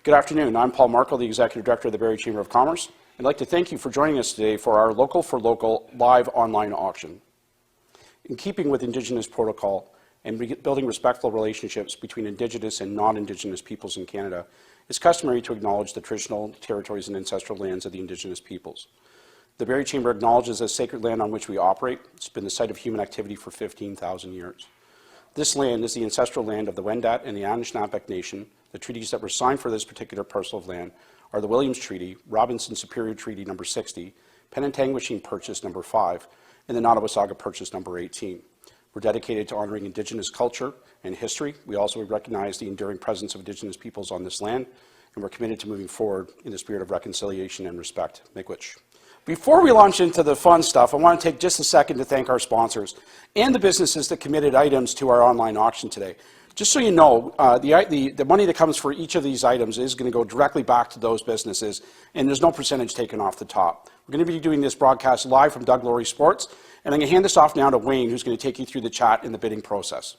Good afternoon. I'm Paul Markle, the Executive Director of the Barrie Chamber of Commerce. I'd like to thank you for joining us today for our Local for Local live online auction. In keeping with Indigenous protocol and building respectful relationships between Indigenous and non-Indigenous peoples in Canada, it's customary to acknowledge the traditional territories and ancestral lands of the Indigenous peoples. The Barrie Chamber acknowledges this sacred land on which we operate. It's been the site of human activity for 15,000 years. This land is the ancestral land of the Wendat and the Anishinaabeg Nation. The treaties that were signed for this particular parcel of land are the Williams Treaty, Robinson Superior Treaty number 60, Penetangwishing Purchase number 5, and the Nottawasaga Purchase number 18. We're dedicated to honoring Indigenous culture and history. We also recognize the enduring presence of Indigenous peoples on this land, and we're committed to moving forward in the spirit of reconciliation and respect. Miigwech. Before we launch into the fun stuff, I want to take just a second to thank our sponsors and the businesses that committed items to our online auction today. Just so you know, the money that comes for each of these items is going to go directly back to those businesses, and there's no percentage taken off the top. We're going to be doing this broadcast live from Doug Laurie Sports, and I'm going to hand this off now to Wayne, who's going to take you through the chat and the bidding process.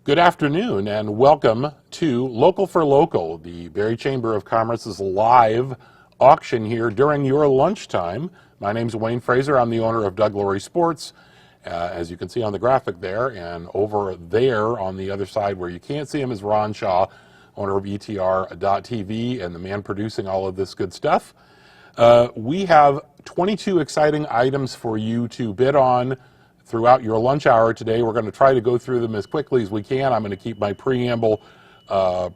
Good afternoon and welcome to Local for Local, the Barrie Chamber of Commerce's live auction here during your lunchtime. My name's Wayne Fraser. I'm the owner of Doug Laurie Sports, as you can see on the graphic there, and over there on the other side where you can't see him is Ron Shaw, owner of ETRdotTV and the man producing all of this good stuff. We have 22 exciting items for you to bid on throughout your lunch hour today. We're going to try to go through them as quickly as we can. I'm going to keep my preamble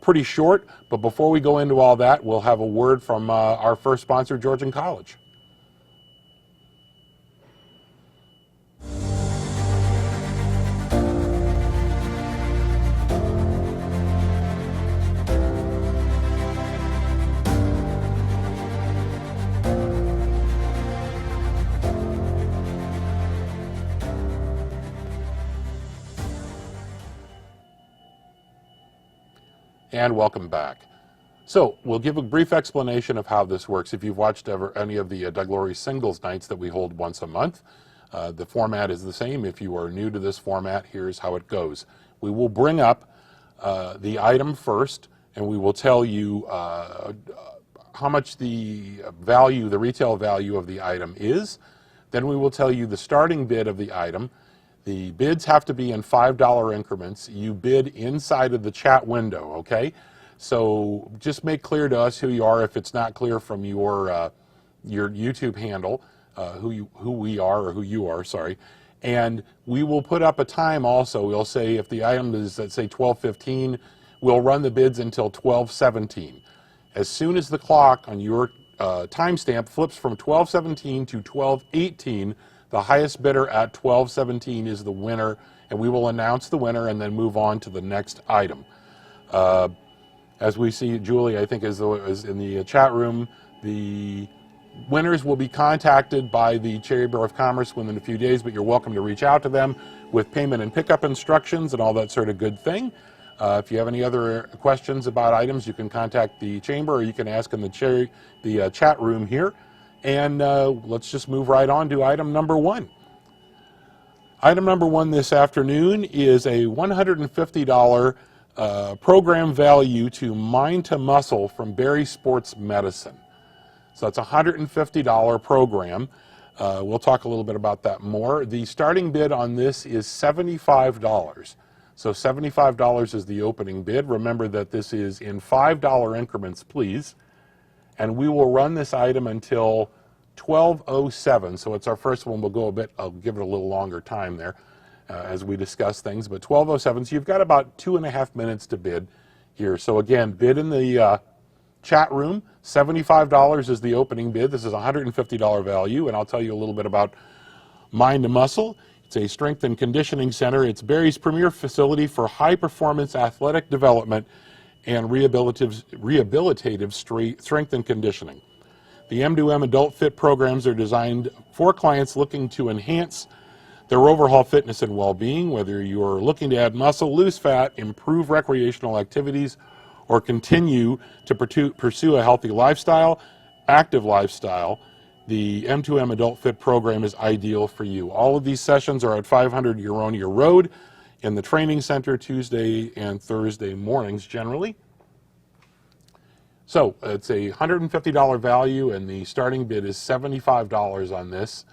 pretty short, but before we go into all that, we'll have a word from our first sponsor, Georgian College. And welcome back. So we'll give a brief explanation of how this works. If you've watched any of the Doug Laurie singles nights that we hold once a month, the format is the same. If you are new to this format, here's how it goes. We will bring up the item first, and we will tell you how much the retail value of the item is. Then we will tell you the starting bid of the item. The bids have to be in $5 increments. You bid inside of the chat window, okay? So just make clear to us who you are if it's not clear from your YouTube handle, who we are or who you are, sorry. And we will put up a time also. We'll say if the item is, let's say, 12:15, we'll run the bids until 12:17. As soon as the clock on your timestamp flips from 12:17 to 12:18, the highest bidder at 12:17 is the winner, and we will announce the winner and then move on to the next item. As we see, Julie, I think, is in the chat room, the winners will be contacted by the Chamber of Commerce within a few days, but you're welcome to reach out to them with payment and pickup instructions and all that sort of good thing. If you have any other questions about items, you can contact the Chamber or you can ask in the chat room here. And let's just move right on to item number one. Item number one this afternoon is a $150 program value to Mind to Muscle from Barrie Sports Medicine. So that's a $150 program. We'll talk a little bit about that more. The starting bid on this is $75. So $75 is the opening bid. Remember that this is in $5 increments, please. And we will run this item until 12:07. So it's our first one. We'll go a bit, I'll give it a little longer time there as we discuss things, but 12:07. So you've got about 2.5 minutes to bid here. So again, bid in the chat room. $75 is the opening bid. This is a $150 value, and I'll tell you a little bit about Mind to Muscle. It's a strength and conditioning center. It's Barrie's premier facility for high-performance athletic development and rehabilitative strength and conditioning. The M2M Adult Fit programs are designed for clients looking to enhance their overall fitness and well-being, whether you're looking to add muscle, lose fat, improve recreational activities, or continue to pursue a healthy lifestyle, active lifestyle. The M2M Adult Fit program is ideal for you. All of these sessions are at 500 Huronia Road in the training center Tuesday and Thursday mornings generally. So it's a $150 value, and the starting bid is $75 on this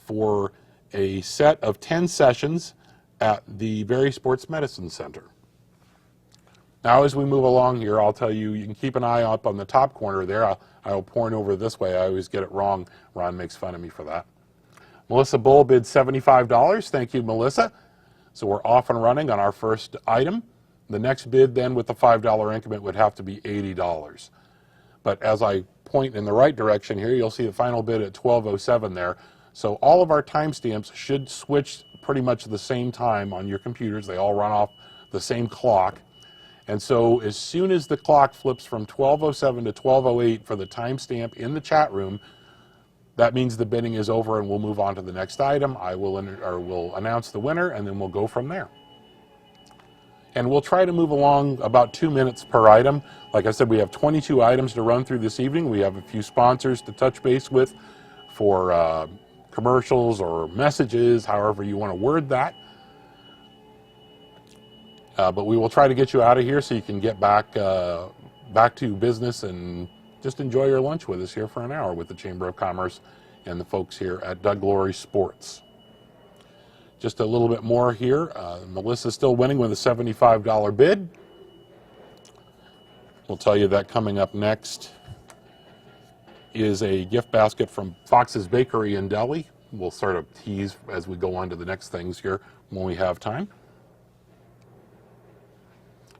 for a set of 10 sessions at the Barrie Sports Medicine Center. Now, as we move along here, I'll tell you, you can keep an eye up on the top corner there. I'll point over this way. I always get it wrong. Ron makes fun of me for that. Melissa Bull bid $75. Thank you, Melissa. So we're off and running on our first item. The next bid then with the $5 increment would have to be $80. But as I point in the right direction here, you'll see the final bid at $12.07 there. So all of our timestamps should switch pretty much the same time on your computers. They all run off the same clock. And so as soon as the clock flips from 12:07 to 12:08 for the timestamp in the chat room, that means the bidding is over and we'll move on to the next item. We'll announce the winner and then we'll go from there. And we'll try to move along about 2 minutes per item. Like I said, we have 22 items to run through this evening. We have a few sponsors to touch base with for commercials or messages, however you want to word that. But we will try to get you out of here so you can get back to business and just enjoy your lunch with us here for an hour with the Chamber of Commerce and the folks here at Doug Laurie Sports. Just a little bit more here. Melissa's still winning with a $75 bid. We'll tell you that coming up next is a gift basket from Fox's Bakery in Delhi. We'll sort of tease as we go on to the next things here when we have time.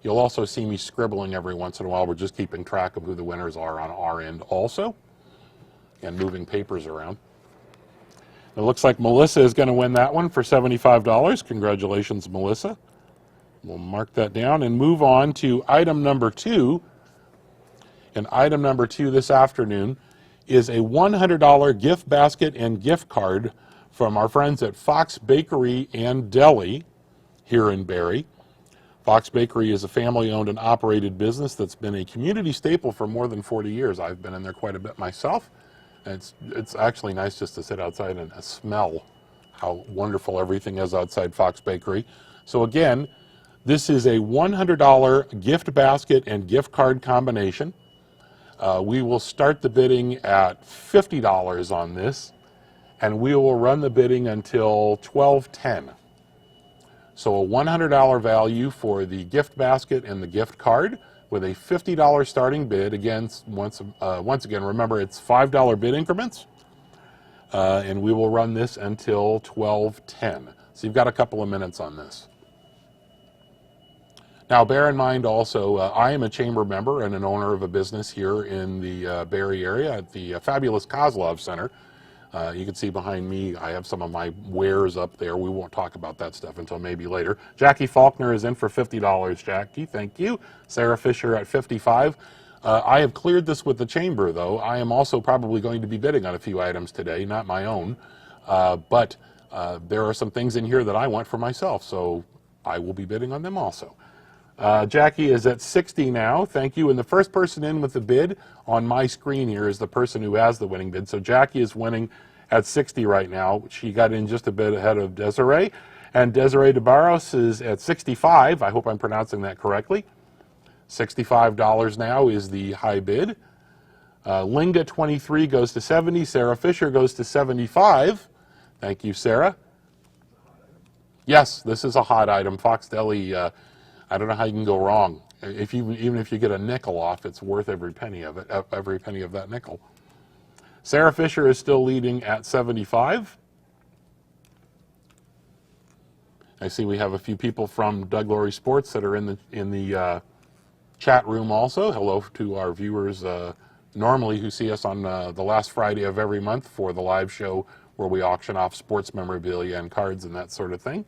You'll also see me scribbling every once in a while. We're just keeping track of who the winners are on our end also and moving papers around. It looks like Melissa is going to win that one for $75. Congratulations, Melissa. We'll mark that down and move on to item number 2. And item number 2 this afternoon is a $100 gift basket and gift card from our friends at Fox Bakery and Deli here in Barrie. Fox Bakery is a family-owned and operated business that's been a community staple for more than 40 years. I've been in there quite a bit myself. And it's actually nice just to sit outside and smell how wonderful everything is outside Fox Bakery. So again, this is a $100 gift basket and gift card combination. We will start the bidding at $50 on this, and we will run the bidding until 12:10. So a $100 value for the gift basket and the gift card with a $50 starting bid. Again, once again, remember it's $5 bid increments, and we will run this until 12:10. So you've got a couple of minutes on this. Now, bear in mind also, I am a chamber member and an owner of a business here in the Barrie area at the fabulous Kozlov Center. You can see behind me, I have some of my wares up there. We won't talk about that stuff until maybe later. Jackie Faulkner is in for $50, Jackie. Thank you. Sarah Fisher at $55. I have cleared this with the chamber, though. I am also probably going to be bidding on a few items today, not my own. But there are some things in here that I want for myself, so I will be bidding on them also. Jackie is at 60 now. Thank you. And the first person in with the bid on my screen here is the person who has the winning bid. So Jackie is winning at 60 right now. She got in just a bit ahead of Desiree. And Desiree DeBarros is at 65. I hope I'm pronouncing that correctly. $65 now is the high bid. Linda 23 goes to 70. Sarah Fisher goes to 75. Thank you, Sarah. Yes, this is a hot item. Fox Deli, I don't know how you can go wrong. Even if you get a nickel off, it's worth every penny of it, every penny of that nickel. Sarah Fisher is still leading at 75. I see we have a few people from Doug Laurie Sports that are in the chat room also. Hello to our viewers normally who see us on the last Friday of every month for the live show where we auction off sports memorabilia and cards and that sort of thing.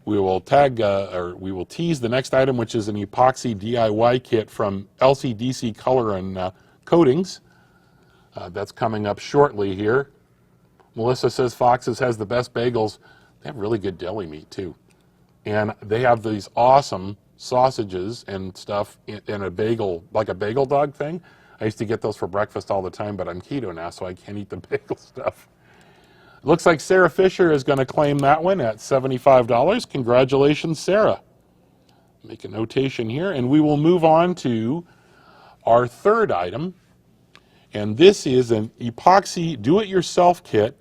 We will we will tease the next item, which is an epoxy DIY kit from LCDC Color and Coatings. That's coming up shortly here. Melissa says Fox's has the best bagels. They have really good deli meat too. And they have these awesome sausages and stuff in a bagel, like a bagel dog thing. I used to get those for breakfast all the time, but I'm keto now, so I can't eat the bagel stuff. Looks like Sarah Fisher is going to claim that one at $75. Congratulations, Sarah. Make a notation here, and we will move on to our third item. And this is an epoxy do-it-yourself kit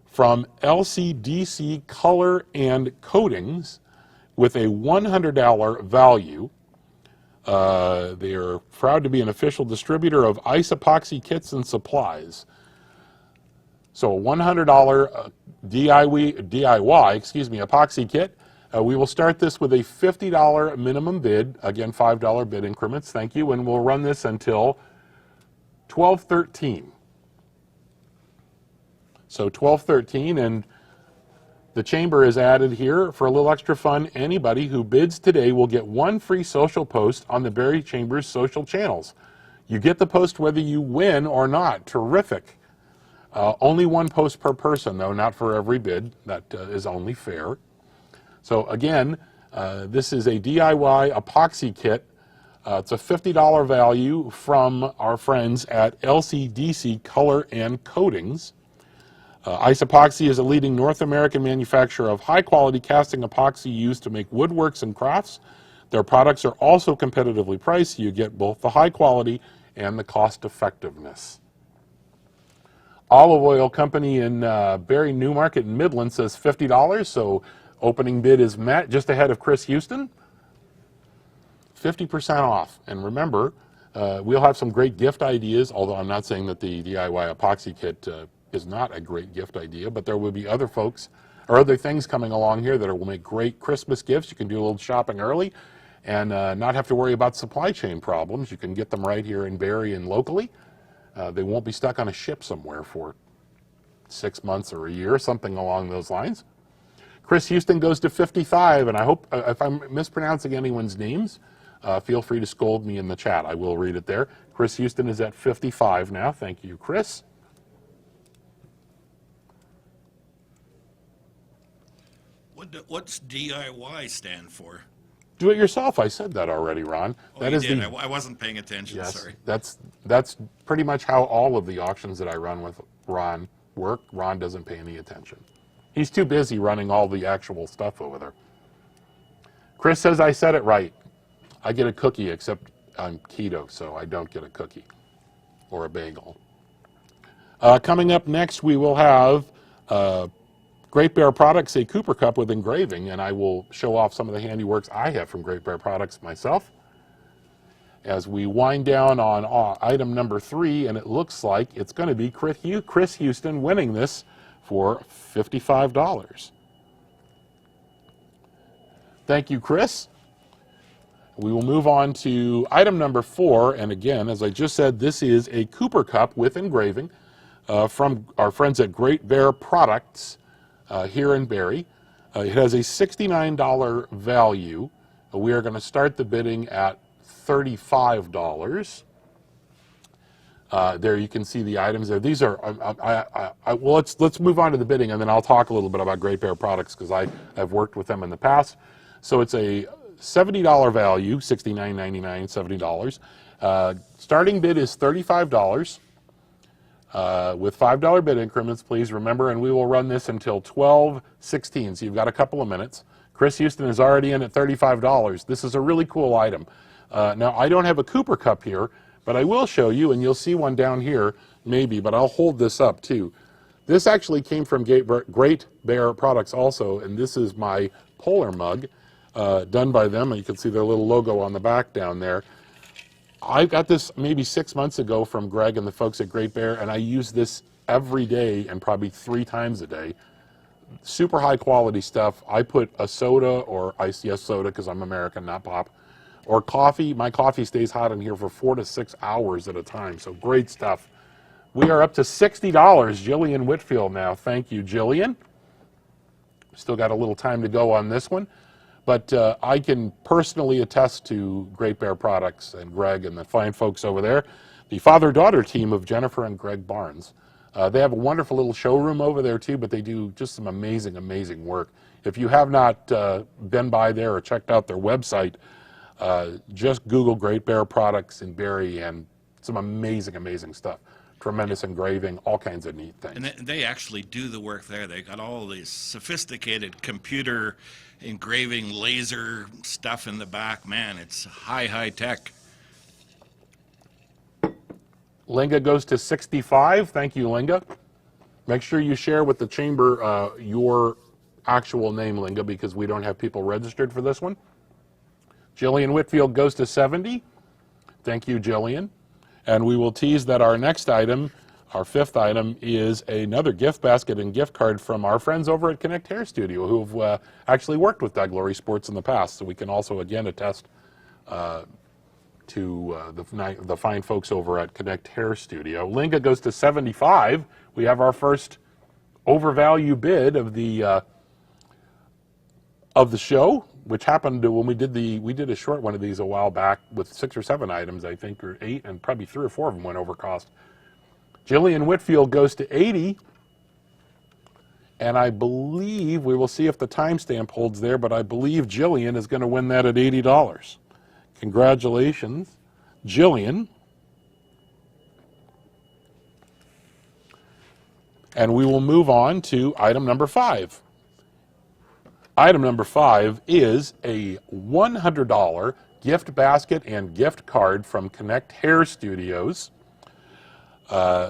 from LCDC Color and Coatings with a $100 value. They are proud to be an official distributor of ice epoxy kits and supplies. So a $100 DIY, epoxy kit. We will start this with a $50 minimum bid. Again, $5 bid increments. Thank you. And we'll run this until 12/13. So 12/13, and the chamber is added here for a little extra fun. Anybody who bids today will get one free social post on the Barrie Chamber's social channels. You get the post whether you win or not. Terrific. Only one post per person, though, not for every bid. That is only fair. So again, this is a DIY epoxy kit. It's a $50 value from our friends at LCDC Color and Coatings. Ice Epoxy is a leading North American manufacturer of high-quality casting epoxy used to make woodworks and crafts. Their products are also competitively priced. You get both the high quality and the cost effectiveness. Olive Oil Company in Barrie Newmarket in Midland says $50, so opening bid is met, just ahead of Chris Houston. 50% off. And remember, we'll have some great gift ideas, although I'm not saying that the DIY epoxy kit is not a great gift idea, but there will be other folks or other things coming along here that will make great Christmas gifts. You can do a little shopping early and not have to worry about supply chain problems. You can get them right here in Barrie and locally. They won't be stuck on a ship somewhere for 6 months or a year, something along those lines. Chris Houston goes to 55, and I hope, if I'm mispronouncing anyone's names, feel free to scold me in the chat. I will read it there. Chris Houston is at 55 now. Thank you, Chris. What's DIY stand for? Do it yourself. I said that already, Ron. Oh, that you is did. the, I wasn't paying attention. yes, Sorry. that's pretty much how all of the auctions that I run with Ron work. Ron doesn't pay any attention. He's too busy running all the actual stuff over there. Chris says I said it right. I get a cookie, except I'm keto, so I don't get a cookie or a bagel. Coming up next, we will have Great Bear Products, a Cooper Cup with engraving, and I will show off some of the handiworks I have from Great Bear Products myself. As we wind down on item number 3, and it looks like it's going to be Chris Houston winning this for $55. Thank you, Chris. We will move on to item number 4, and again, as I just said, this is a Cooper Cup with engraving from our friends at Great Bear Products here in Barrie. It has a $69 value. We are going to start the bidding at $35. There you can see the items there. These are, well, let's move on to the bidding, and then I'll talk a little bit about Great Bear Products because I've worked with them in the past. So it's a $70 value, $69.99, $70. Starting bid is $35. With $5 bid increments, please remember, and we will run this until 12/16, so you've got a couple of minutes. Chris Houston is already in at $35. This is a really cool item. Now, I don't have a Cooper Cup here, but I will show you, and you'll see one down here, maybe, but I'll hold this up too. This actually came from Great Bear Products also, and this is my Polar mug done by them. You can see their little logo on the back down there. I got this maybe 6 months ago from Greg and the folks at Great Bear, and I use this every day and probably 3 times a day. Super high quality stuff. I put a soda, or iced soda because I'm American, not pop, or coffee. My coffee stays hot in here for 4 to 6 hours at a time, so great stuff. We are up to $60. Jillian Whitfield now. Thank you, Jillian. Still got a little time to go on this one. But I can personally attest to Great Bear Products and Greg and the fine folks over there, the father-daughter team of Jennifer and Greg Barnes. They have a wonderful little showroom over there too, but they do just some amazing, amazing work. If you have not been by there or checked out their website, just Google Great Bear Products in Barrie and some amazing, amazing stuff. Tremendous engraving, all kinds of neat things. And they actually do the work there. They got all these sophisticated computer engraving laser stuff in the back. Man, it's high tech. Linga goes to 65. Thank you, Linga. Make sure you share with the chamber your actual name, Linga, because we don't have people registered for this one. Jillian Whitfield goes to 70. Thank you, Jillian. And we will tease that our next item, our fifth item, is another gift basket and gift card from our friends over at Connect Hair Studio, who've actually worked with Doug Laurie Sports in the past. So we can also, again, attest to the fine folks over at Connect Hair Studio. Linga goes to 75. We have our first overvalue bid of the show, which happened to when we did a short one of these a while back with 6 or 7 items, I think, or 8, and probably 3 or 4 of them went over cost. Jillian Whitfield goes to 80, and I believe, we will see if the timestamp holds there, but I believe Jillian is going to win that at $80. Congratulations, Jillian. And we will move on to item number 5. Item number 5 is a $100 gift basket and gift card from Connect Hair Studios.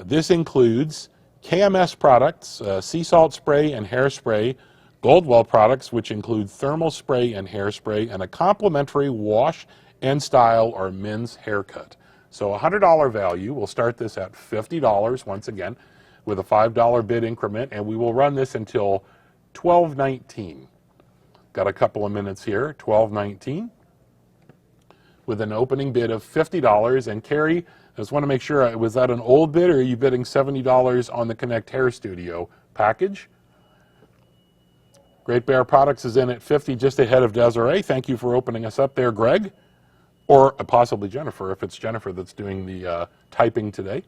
This includes KMS products, sea salt spray and hairspray, Goldwell products, which include thermal spray and hairspray, and a complimentary wash and style or men's haircut. So a $100 value. We'll start this at $50 once again with a $5 bid increment, and we will run this until 12/19. Got a couple of minutes here, 12/19, with an opening bid of $50. And Carrie, I just want to make sure, was that an old bid, or are you bidding $70 on the Connect Hair Studio package? Great Bear Products is in at 50, just ahead of Desiree. Thank you for opening us up there, Greg. Or possibly Jennifer, if it's Jennifer that's doing the typing today.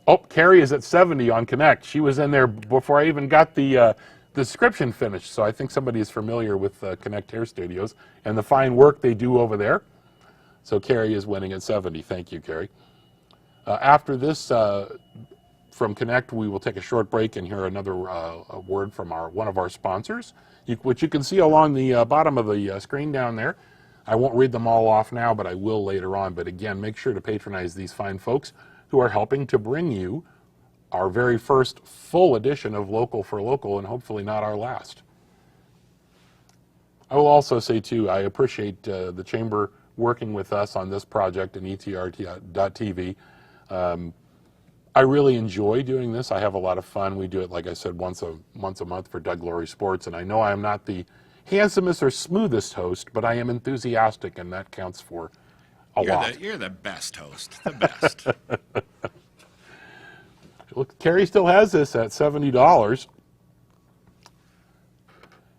Oh, Carrie is at 70 on Connect. She was in there before I even got the description finished, so I think somebody is familiar with Connect Hair Studios and the fine work they do over there. So Carrie is winning at 70. Thank you, Carrie. After this, from Connect, we will take a short break and hear another word from one of our sponsors, which you can see along the bottom of the screen down there. I won't read them all off now, but I will later on. But again, make sure to patronize these fine folks who are helping to bring you our very first full edition of Local for Local, and hopefully not our last. I will also say, too, I appreciate the Chamber working with us on this project in ETRdotTV. I really enjoy doing this. I have a lot of fun. We do it, like I said, once a month for Doug Laurie Sports, and I know I am not the handsomest or smoothest host, but I am enthusiastic, and that counts for a lot. You're the best host, the best. Look, Carrie still has this at $70.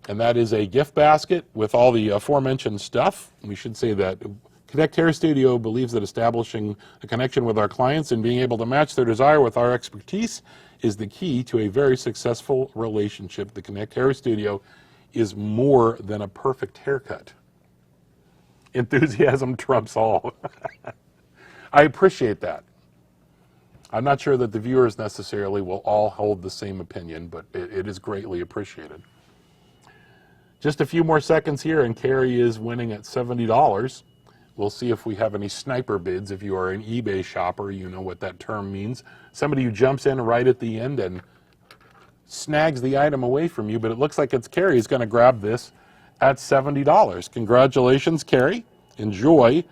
And that is a gift basket with all the aforementioned stuff. We should say that Connect Hair Studio believes that establishing a connection with our clients and being able to match their desire with our expertise is the key to a very successful relationship. The Connect Hair Studio is more than a perfect haircut. Enthusiasm trumps all. I appreciate that. I'm not sure that the viewers necessarily will all hold the same opinion, but it is greatly appreciated. Just a few more seconds here, and Carrie is winning at $70. We'll see if we have any sniper bids. If you are an eBay shopper, you know what that term means. Somebody who jumps in right at the end and snags the item away from you, but it looks like it's Carrie who's going to grab this at $70. Congratulations, Carrie. Enjoy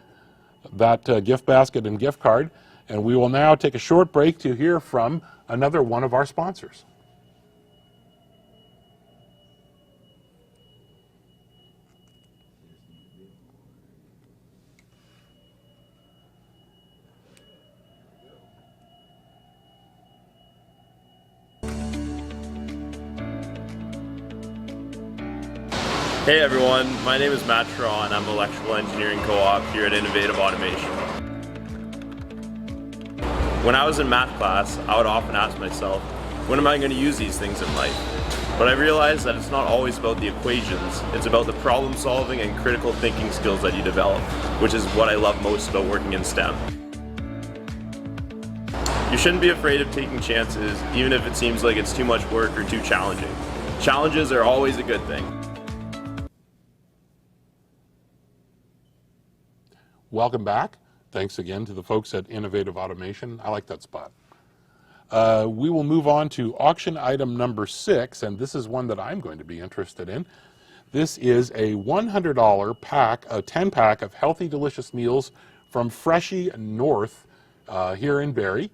that gift basket and gift card. And we will now take a short break to hear from another one of our sponsors. Hey everyone, my name is Matt Shaw and I'm Electrical Engineering Co-op here at Innovative Automation. When I was in math class, I would often ask myself, when am I going to use these things in life? But I realized that it's not always about the equations, it's about the problem solving and critical thinking skills that you develop, which is what I love most about working in STEM. You shouldn't be afraid of taking chances, even if it seems like it's too much work or too challenging. Challenges are always a good thing. Welcome back. Thanks again to the folks at Innovative Automation. I like that spot. We will move on to auction item number 6, and this is one that I'm going to be interested in. This is a $100 pack, a 10-pack of healthy, delicious meals from Freshie North here in Barrie.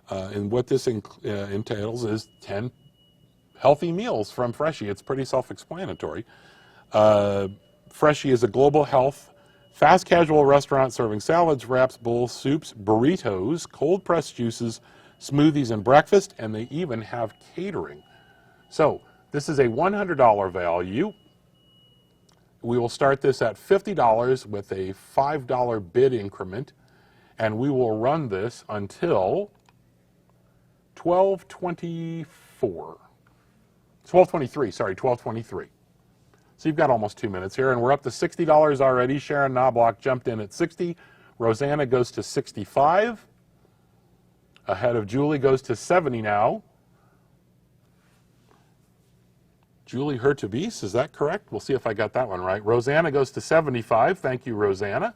And what this entails is 10 healthy meals from Freshie. It's pretty self-explanatory. Freshie is a global health, fast casual restaurant serving salads, wraps, bowls, soups, burritos, cold pressed juices, smoothies, and breakfast, and they even have catering. So this is a $100 value. We will start this at $50 with a $5 bid increment, and we will run this until 12:23. So you've got almost 2 minutes here, and we're up to $60 already. Sharon Knobloch jumped in at 60. Rosanna goes to 65. Ahead of Julie goes to 70 now. Julie Hurtubise, is that correct? We'll see if I got that one right. Rosanna goes to 75. Thank you, Rosanna.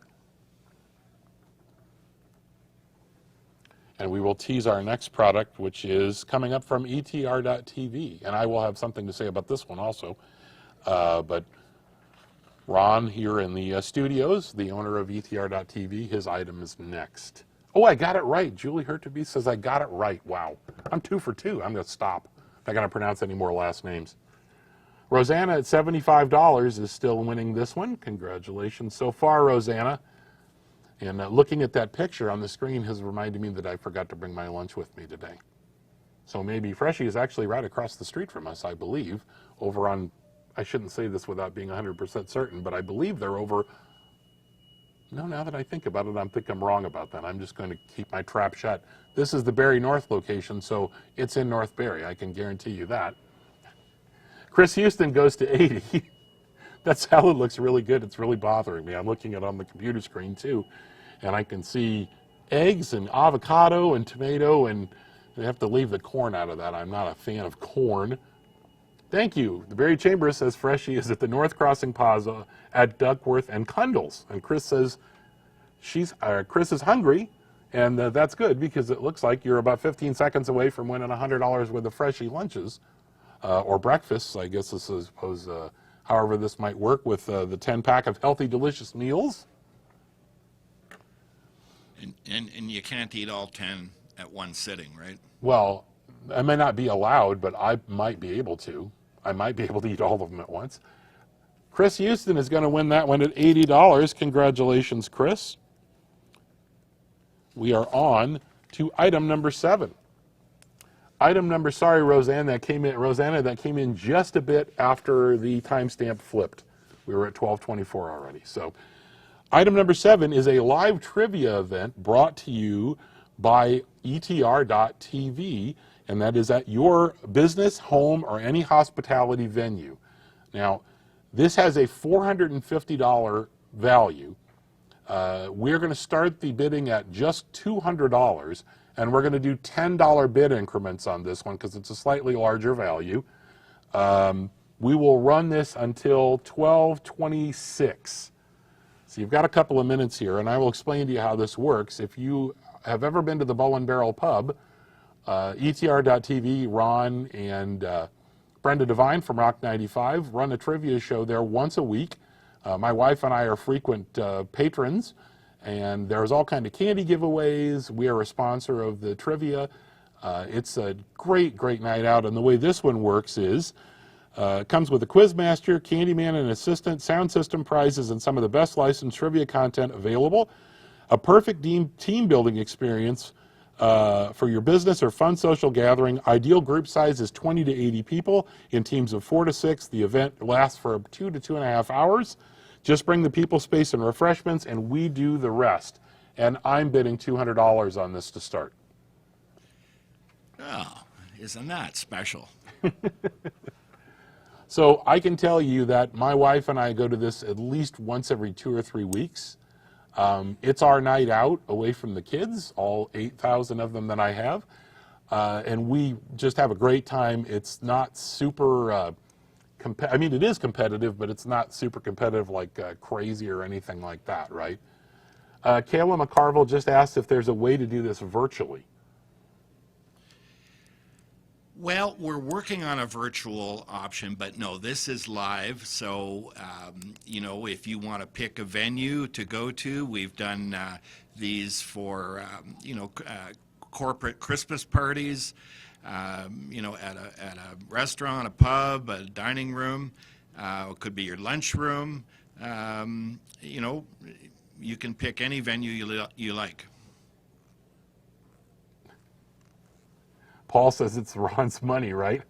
And we will tease our next product, which is coming up from ETR.TV. And I will have something to say about this one also. But Ron here in the studios, the owner of ETR.TV, his item is next. Oh, I got it right. Julie Hurtubise says I got it right. Wow. I'm 2 for 2. I'm going to stop. I'm not going to pronounce any more last names. Rosanna at $75 is still winning this one. Congratulations so far, Rosanna. And looking at that picture on the screen has reminded me that I forgot to bring my lunch with me today. So maybe Freshie is actually right across the street from us, I believe, over on, I shouldn't say this without being 100% certain, but I believe they're over, no, now that I think about it, I think I'm wrong about that. I'm just going to keep my trap shut. This is the Barrie North location, so it's in North Barrie, I can guarantee you that. Chris Houston goes to 80. That salad looks really good. It's really bothering me. I'm looking at it on the computer screen too, and I can see eggs and avocado and tomato, and I have to leave the corn out of that. I'm not a fan of corn. Thank you. The Barrie Chamber says Freshie is at the North Crossing Plaza at Duckworth and Cundles. And Chris says Chris is hungry, and that's good because it looks like you're about 15 seconds away from winning $100 worth of Freshie lunches or breakfasts, I guess this is, suppose, however this might work with the 10-pack of healthy, delicious meals. And you can't eat all 10 at one sitting, right? Well, I may not be allowed, but I might be able to. I might be able to eat all of them at once. Chris Houston is going to win that one at $80. Congratulations, Chris. We are on to item number 7. Sorry, Rosanna, that came in just a bit after the timestamp flipped. We were at 12:24 already. So item number 7 is a live trivia event brought to you by ETR.TV, and that is at your business, home, or any hospitality venue. Now, this has a $450 value. We're going to start the bidding at just $200, and we're going to do $10 bid increments on this one because it's a slightly larger value. We will run this until 12:26. So you've got a couple of minutes here, and I will explain to you how this works. If you have ever been to the Bow and Barrel Pub, ETR.TV, Ron and Brenda Devine from Rock 95 run a trivia show there once a week. My wife and I are frequent patrons, and there's all kind of candy giveaways. We are a sponsor of the trivia. It's a great, great night out, and the way this one works is it comes with a quizmaster, Candyman and assistant, sound system prizes, and some of the best licensed trivia content available. A perfect team building experience For your business or fun social gathering, ideal group size is 20 to 80 people in teams of 4 to 6. The event lasts for 2 to 2.5 hours. Just bring the people, space, and refreshments, and we do the rest. And I'm bidding $200 on this to start. Oh, isn't that special? So I can tell you that my wife and I go to this at least once every 2 or 3 weeks. It's our night out away from the kids, all 8,000 of them that I have. And we just have a great time. It's not super, I mean, it is competitive, but it's not super competitive like crazy or anything like that, right? Kayla McCarville just asked if there's a way to do this virtually. Well, we're working on a virtual option, but no, this is live. So, you know, if you want to pick a venue to go to, we've done these for, you know, corporate Christmas parties, you know, at a restaurant, a pub, a dining room. It could be your lunchroom. You know, you can pick any venue you like. Paul says it's Ron's money, right?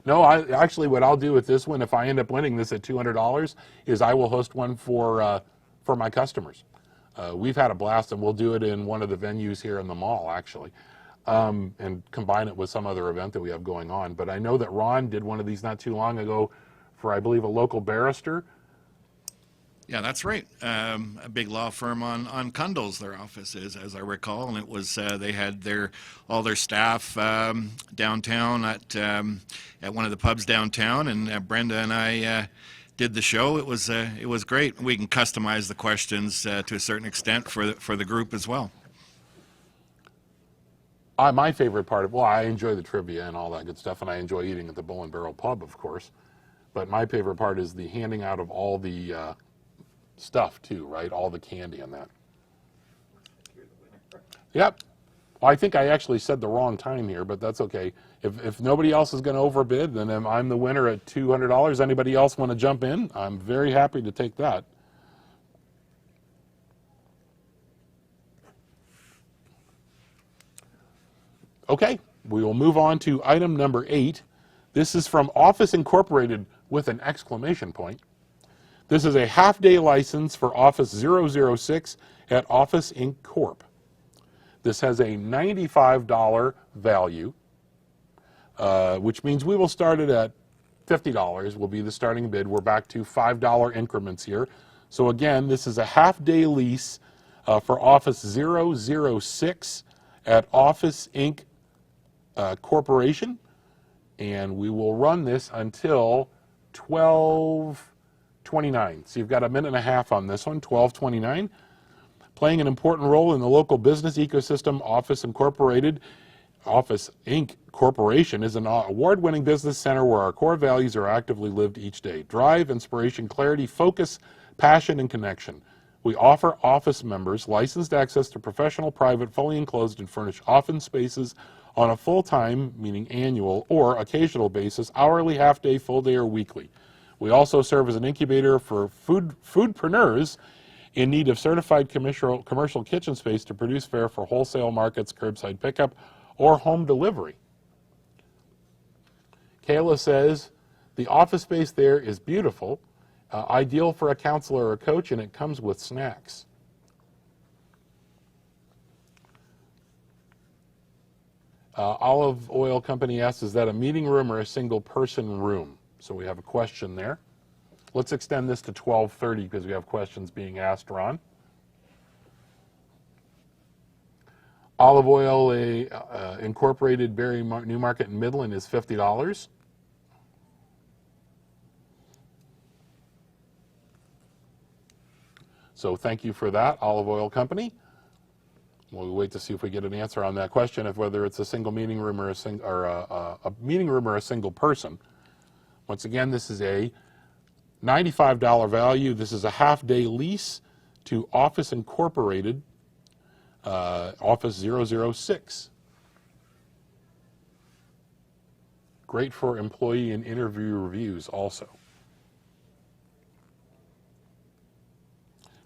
No, actually what I'll do with this one, if I end up winning this at $200, is I will host one for my customers. We've had a blast, and we'll do it in one of the venues here in the mall, actually, and combine it with some other event that we have going on. But I know that Ron did one of these not too long ago for, I believe, a local barrister. Yeah, that's right. A big law firm on Cundall's, their office is, as I recall, and it was they had all their staff downtown at one of the pubs downtown, and Brenda and I did the show. It was great. We can customize the questions to a certain extent for the group as well. My favorite part well, I enjoy the trivia and all that good stuff, and I enjoy eating at the Bull and Barrel Pub, of course. But my favorite part is the handing out of all the stuff too, right? All the candy and that. Yep. Well, I think I actually said the wrong time here, but that's okay. If nobody else is going to overbid, then I'm the winner at $200. Anybody else want to jump in? I'm very happy to take that. Okay, we will move on to item number 8. This is from Office Incorporated with an exclamation point. This is a half-day license for Office 006 at Office Inc. Corp. This has a $95 value, which means we will start it at $50 will be the starting bid. We're back to $5 increments here. So again, this is a half-day lease for Office 006 at Office Inc. Corporation, and we will run this until 12:29. So you've got a minute and a half on this one, 12:29. Playing an important role in the local business ecosystem, Office Incorporated, Office Inc. Corporation is an award-winning business center where our core values are actively lived each day. Drive, inspiration, clarity, focus, passion, and connection. We offer office members licensed access to professional, private, fully enclosed, and furnished office spaces on a full-time, meaning annual, or occasional basis, hourly, half-day, full-day, or weekly. We also serve as an incubator for foodpreneurs in need of certified commercial kitchen space to produce fare for wholesale markets, curbside pickup, or home delivery. Kayla says, the office space there is beautiful, ideal for a counselor or a coach, and it comes with snacks. Olive Oil Company asks, is that a meeting room or a single person room? So we have a question there. Let's extend this to 12:30 because we have questions being asked, Ron. Olive Oil Incorporated, Barrie Newmarket in Midland is $50. So thank you for that, Olive Oil Company. We'll wait to see if we get an answer on that question of whether it's a single meeting room or a meeting room or a single person. Once again, this is a $95 value. This is a half-day lease to Office Incorporated, Office 006. Great for employee and interview reviews also.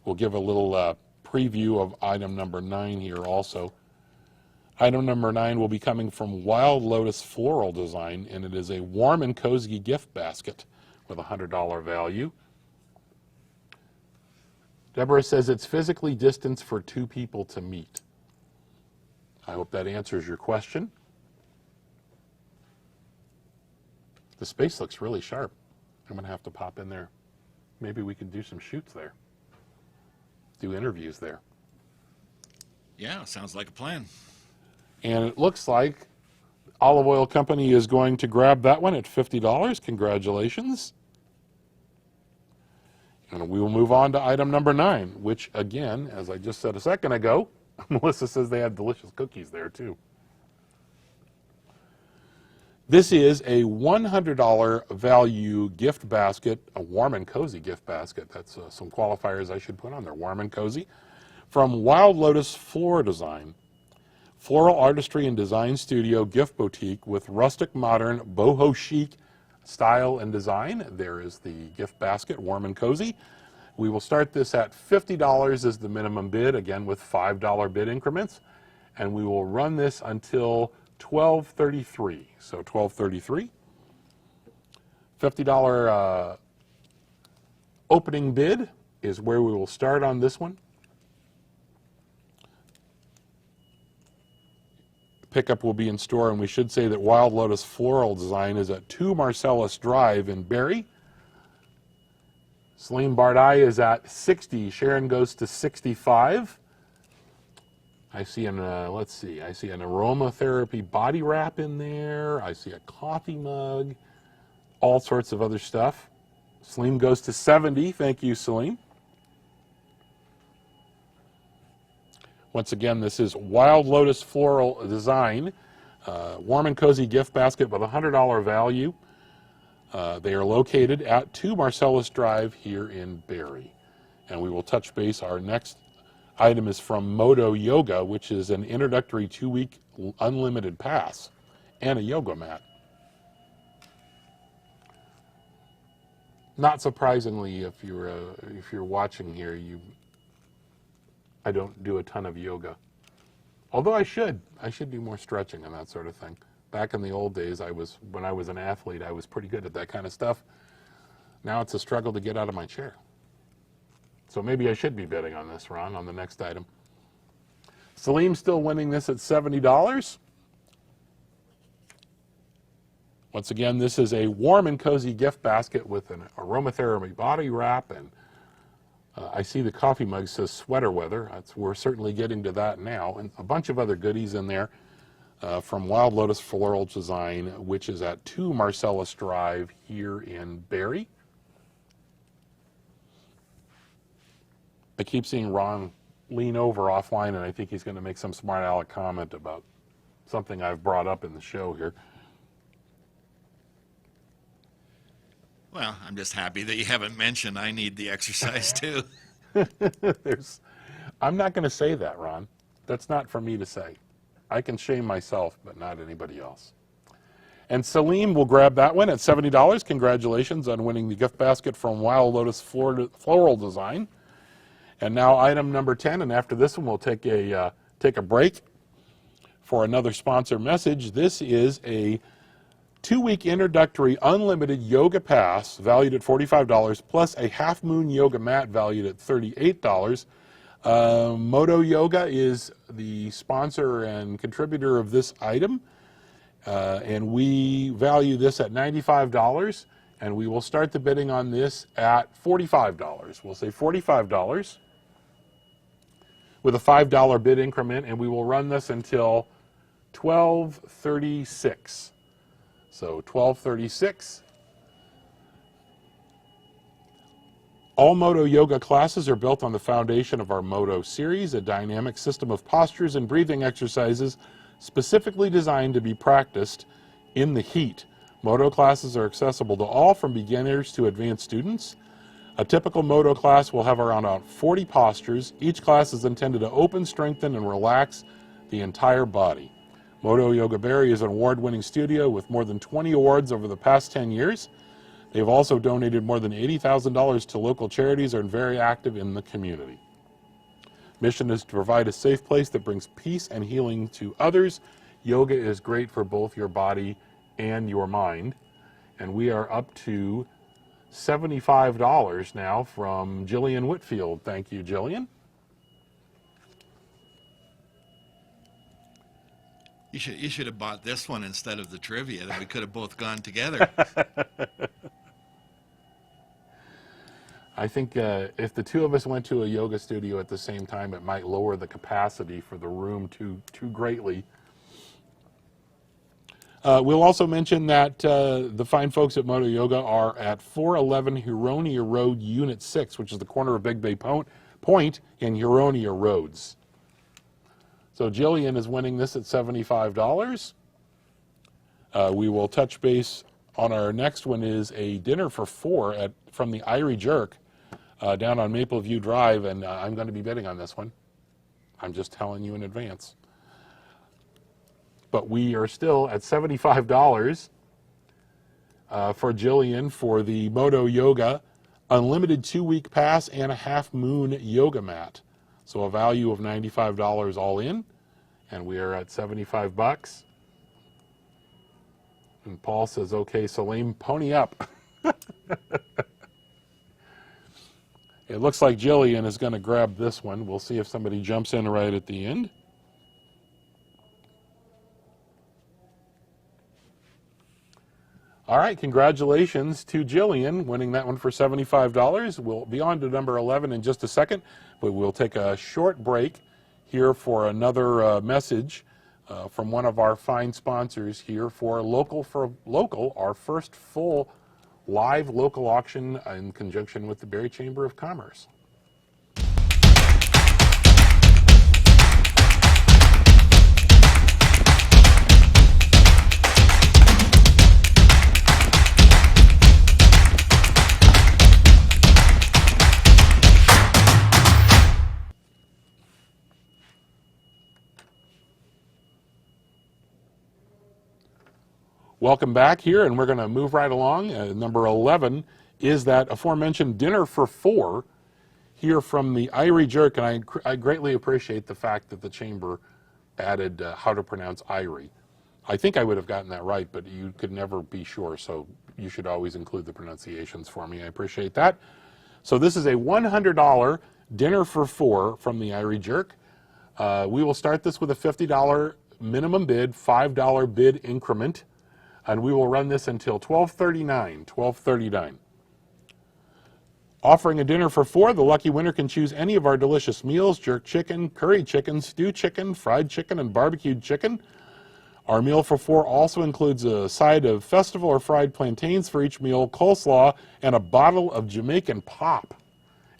We'll give a little preview of item number 9 here also. Item number 9 will be coming from Wild Lotus Floral Design, and it is a warm and cozy gift basket with a $100 value. Deborah says it's physically distanced for 2 people to meet. I hope that answers your question. The space looks really sharp. I'm going to have to pop in there. Maybe we can do some shoots there. Do interviews there. Yeah, sounds like a plan. And it looks like Olive Oil Company is going to grab that one at $50. Congratulations. And we will move on to item number 9, which again, as I just said a second ago, Melissa says they have delicious cookies there too. This is a $100 value gift basket, a warm and cozy gift basket. That's some qualifiers I should put on there, warm and cozy, from Wild Lotus Floral Design. Floral artistry and design studio gift boutique with rustic modern boho chic style and design. There is the gift basket, warm and cozy. We will start this at $50 as the minimum bid, again with $5 bid increments, and we will run this until $12.33. So $12.33. $50 opening bid is where we will start on this one. Pickup will be in store, and we should say that Wild Lotus Floral Design is at 2 Marcellus Drive in Barrie. Celine Bardai is at 60. Sharon goes to 65. I see an, let's see, I see an aromatherapy body wrap in there. I see a coffee mug, all sorts of other stuff. Celine goes to 70. Thank you, Celine. Once again, this is Wild Lotus Floral Design, warm and cozy gift basket with a $100 value. They are located at 2 Marcellus Drive here in Barrie. And we will touch base. Our next item is from Modo Yoga, which is an introductory 2-week unlimited pass and a yoga mat. Not surprisingly, if you're watching here, I don't do a ton of yoga. Although I should do more stretching and that sort of thing. Back in the old days, when I was an athlete, I was pretty good at that kind of stuff. Now it's a struggle to get out of my chair. So maybe I should be bidding on this, Ron, on the next item. Salim's still winning this at $70. Once again, this is a warm and cozy gift basket with an aromatherapy body wrap, and I see the coffee mug says sweater weather. We're certainly getting to that now, and a bunch of other goodies in there from Wild Lotus Floral Design, which is at 2 Marcellus Drive here in Barrie. I keep seeing Ron lean over offline, and I think he's going to make some smart aleck comment about something I've brought up in the show here. Well, I'm just happy that you haven't mentioned I need the exercise too. I'm not going to say that, Ron. That's not for me to say. I can shame myself, but not anybody else. And Salim will grab that one at $70. Congratulations on winning the gift basket from Wild Lotus Floral Design. And now item number 10, and after this one we'll take a break for another sponsor message. This is a 2-week introductory unlimited yoga pass valued at $45 plus a half moon yoga mat valued at $38. Modo Yoga is the sponsor and contributor of this item, and we value this at $95, and we will start the bidding on this at $45. We'll say $45 with a $5 bid increment, and we will run this until $12.36. So $12.36. All Modo Yoga classes are built on the foundation of our Modo series, a dynamic system of postures and breathing exercises specifically designed to be practiced in the heat. Modo classes are accessible to all, from beginners to advanced students. A typical Modo class will have around 40 postures. Each class is intended to open, strengthen, and relax the entire body. Modo Yoga Barrie is an award-winning studio with more than 20 awards over the past 10 years. They've also donated more than $80,000 to local charities and are very active in the community. Mission is to provide a safe place that brings peace and healing to others. Yoga is great for both your body and your mind. And we are up to $75 now from Jillian Whitfield. Thank you, Jillian. You should have bought this one instead of the trivia. Then we could have both gone together. I think if the two of us went to a yoga studio at the same time, it might lower the capacity for the room too greatly. We'll also mention that the fine folks at Moto Yoga are at 411 Huronia Road, Unit 6, which is the corner of Big Bay Point and Huronia Roads. So Jillian is winning this at $75. We will touch base on our next one is a dinner for four from the Irie Jerk down on Maple View Drive, and I'm going to be bidding on this one. I'm just telling you in advance. But we are still at $75 for Jillian for the Moto Yoga Unlimited 2-week pass and a half moon yoga mat. So a value of $95 all in, and we are at $75. And Paul says, okay, Salim, pony up. It looks like Jillian is going to grab this one. We'll see if somebody jumps in right at the end. All right, congratulations to Jillian winning that one for $75. We'll be on to number 11 in just a second, but we'll take a short break here for another message from one of our fine sponsors here for Local, our first full live local auction in conjunction with the Barrie Chamber of Commerce. Welcome back here, and we're going to move right along. Number 11 is that aforementioned dinner for four here from the Irie Jerk, and I greatly appreciate the fact that the Chamber added how to pronounce Irie. I think I would have gotten that right, but you could never be sure, so you should always include the pronunciations for me. I appreciate that. So this is a $100 dinner for four from the Irie Jerk. We will start this with a $50 minimum bid, $5 bid increment. And we will run this until $12.39. Offering a dinner for four, the lucky winner can choose any of our delicious meals: jerk chicken, curry chicken, stew chicken, fried chicken, and barbecued chicken. Our meal for four also includes a side of festival or fried plantains for each meal, coleslaw, and a bottle of Jamaican pop.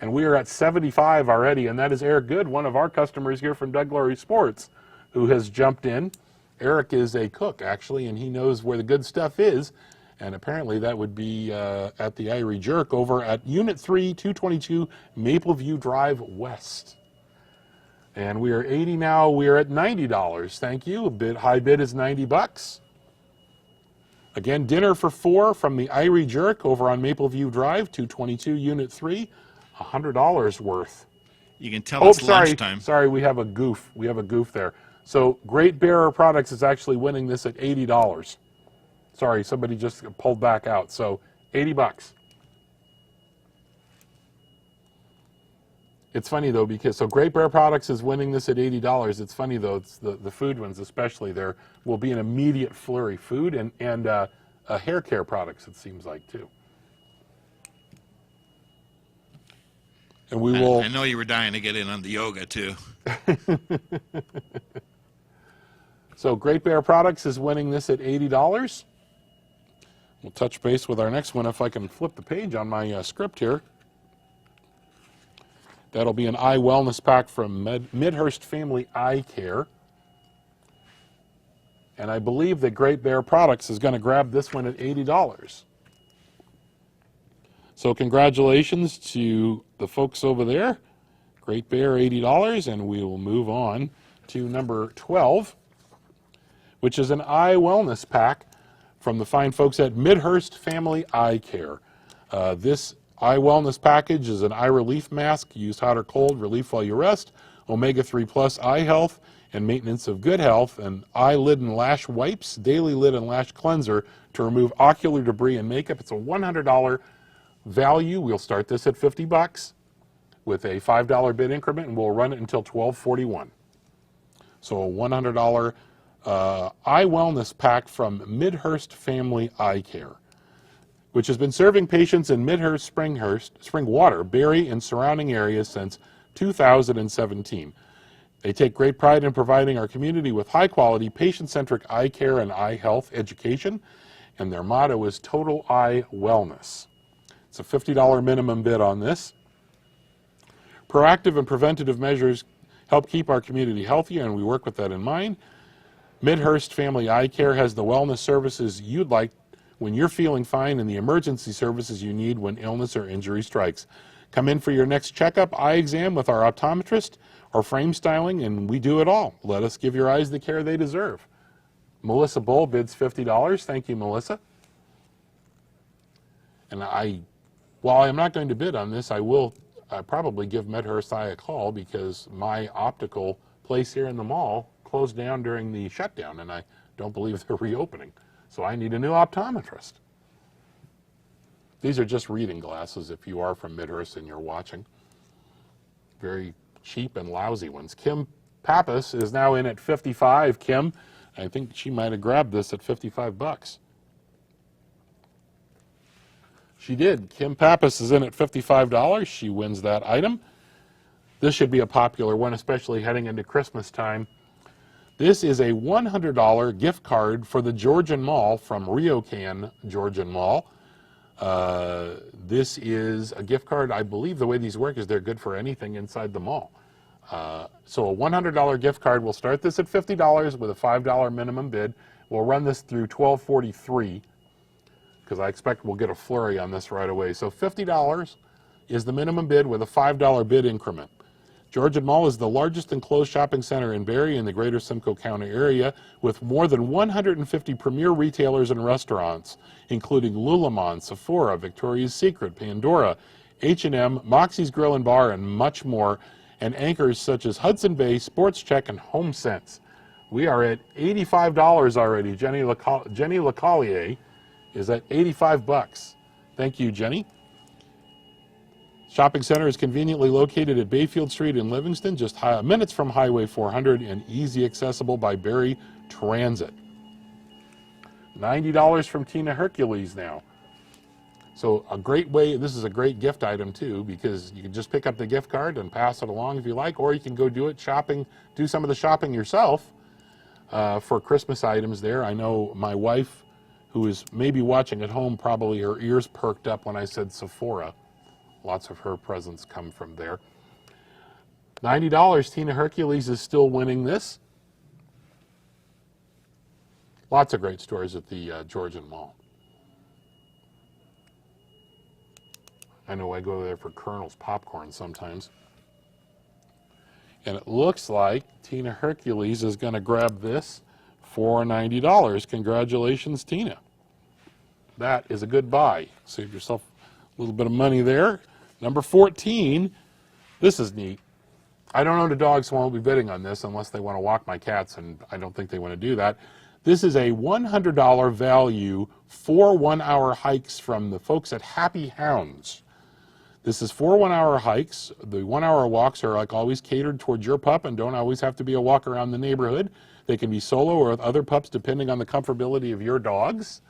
And we are at $75 already, and that is Eric Good, one of our customers here from Doug Laurie Sports, who has jumped in. Eric is a cook, actually, and he knows where the good stuff is. And apparently that would be at the Irie Jerk over at Unit 3, 222 Maple View Drive West. And we are 80 now. We are at $90. Thank you. High bid is $90. Again, dinner for four from the Irie Jerk over on Maple View Drive, 222 Unit 3, $100 worth. You can tell it's lunchtime. Sorry, we have a goof. We have a goof there. So Great Bear Products is actually winning this at $80. Sorry, somebody just pulled back out. So $80. It's funny though, because Great Bear Products is winning this at $80. It's funny though, it's the food ones especially. There will be an immediate flurry. Food and hair care products, it seems like, too. And we will. I know you were dying to get in on the yoga too. So Great Bear Products is winning this at $80. We'll touch base with our next one if I can flip the page on my script here. That'll be an eye wellness pack from Midhurst Family Eye Care. And I believe that Great Bear Products is going to grab this one at $80. So congratulations to the folks over there. Great Bear, $80, and we will move on to number 12, which is an eye wellness pack from the fine folks at Midhurst Family Eye Care. This eye wellness package is an eye relief mask, used hot or cold, relief while you rest, omega-3 plus eye health and maintenance of good health, and eye, lid, and lash wipes, daily lid and lash cleanser to remove ocular debris and makeup. It's a $100 value. We'll start this at $50 with a $5 bid increment, and we'll run it until $12.41. So a $100 eye wellness pack from Midhurst Family Eye Care, which has been serving patients in Midhurst, Springwater, Barrie, and surrounding areas since 2017. They take great pride in providing our community with high-quality, patient-centric eye care and eye health education, and their motto is Total Eye Wellness. It's a $50 minimum bid on this. Proactive and preventative measures help keep our community healthier, and we work with that in mind. Midhurst Family Eye Care has the wellness services you'd like when you're feeling fine and the emergency services you need when illness or injury strikes. Come in for your next checkup, eye exam with our optometrist, or frame styling, and we do it all. Let us give your eyes the care they deserve. Melissa Bull bids $50. Thank you, Melissa. And while I'm not going to bid on this, I probably give Medhurst Eye a call, because my optical place here in the mall closed down during the shutdown, and I don't believe they're reopening. So I need a new optometrist. These are just reading glasses if you are from Midhurst and you're watching. Very cheap and lousy ones. Kim Pappas is now in at $55. Kim, I think she might have grabbed this at $55. She did. Kim Pappas is in at $55. She wins that item. This should be a popular one, especially heading into Christmas time. This is a $100 gift card for the Georgian Mall from Ryokan Georgian Mall. This is a gift card. I believe the way these work is they're good for anything inside the mall. So a $100 gift card. We'll start this at $50 with a $5 minimum bid. We'll run this through $12.43 because I expect we'll get a flurry on this right away. So $50 is the minimum bid with a $5 bid increment. Georgian Mall is the largest enclosed shopping center in Barrie in the greater Simcoe County area, with more than 150 premier retailers and restaurants, including Lululemon, Sephora, Victoria's Secret, Pandora, H&M, Moxie's Grill and Bar, and much more, and anchors such as Hudson Bay, Sports Check, and HomeSense. We are at $85 already. Jenny LeCollier is at $85. Thank you, Jenny. Shopping center is conveniently located at Bayfield Street in Livingston, just minutes from Highway 400, and easy accessible by Barrie Transit. $90 from Tina Hercules now. So a great way, this is a great gift item too, because you can just pick up the gift card and pass it along if you like, or you can go do it shopping, do some of the shopping yourself for Christmas items there. I know my wife, who is maybe watching at home, probably her ears perked up when I said Sephora. Lots of her presents come from there. $90, Tina Hercules is still winning this. Lots of great stores at the Georgian Mall. I know I go there for Colonel's popcorn sometimes. And it looks like Tina Hercules is going to grab this for $90. Congratulations, Tina. That is a good buy. Save yourself a little bit of money there. Number 14, this is neat. I don't own a dog, so I won't be bidding on this unless they want to walk my cats, and I don't think they want to do that. This is a $100 value, 4 one-hour hikes from the folks at Happy Hounds. This is 4 one-hour hikes. The 1-hour walks are, like always, catered towards your pup and don't always have to be a walk around the neighborhood. They can be solo or with other pups, depending on the comfortability of your dogs.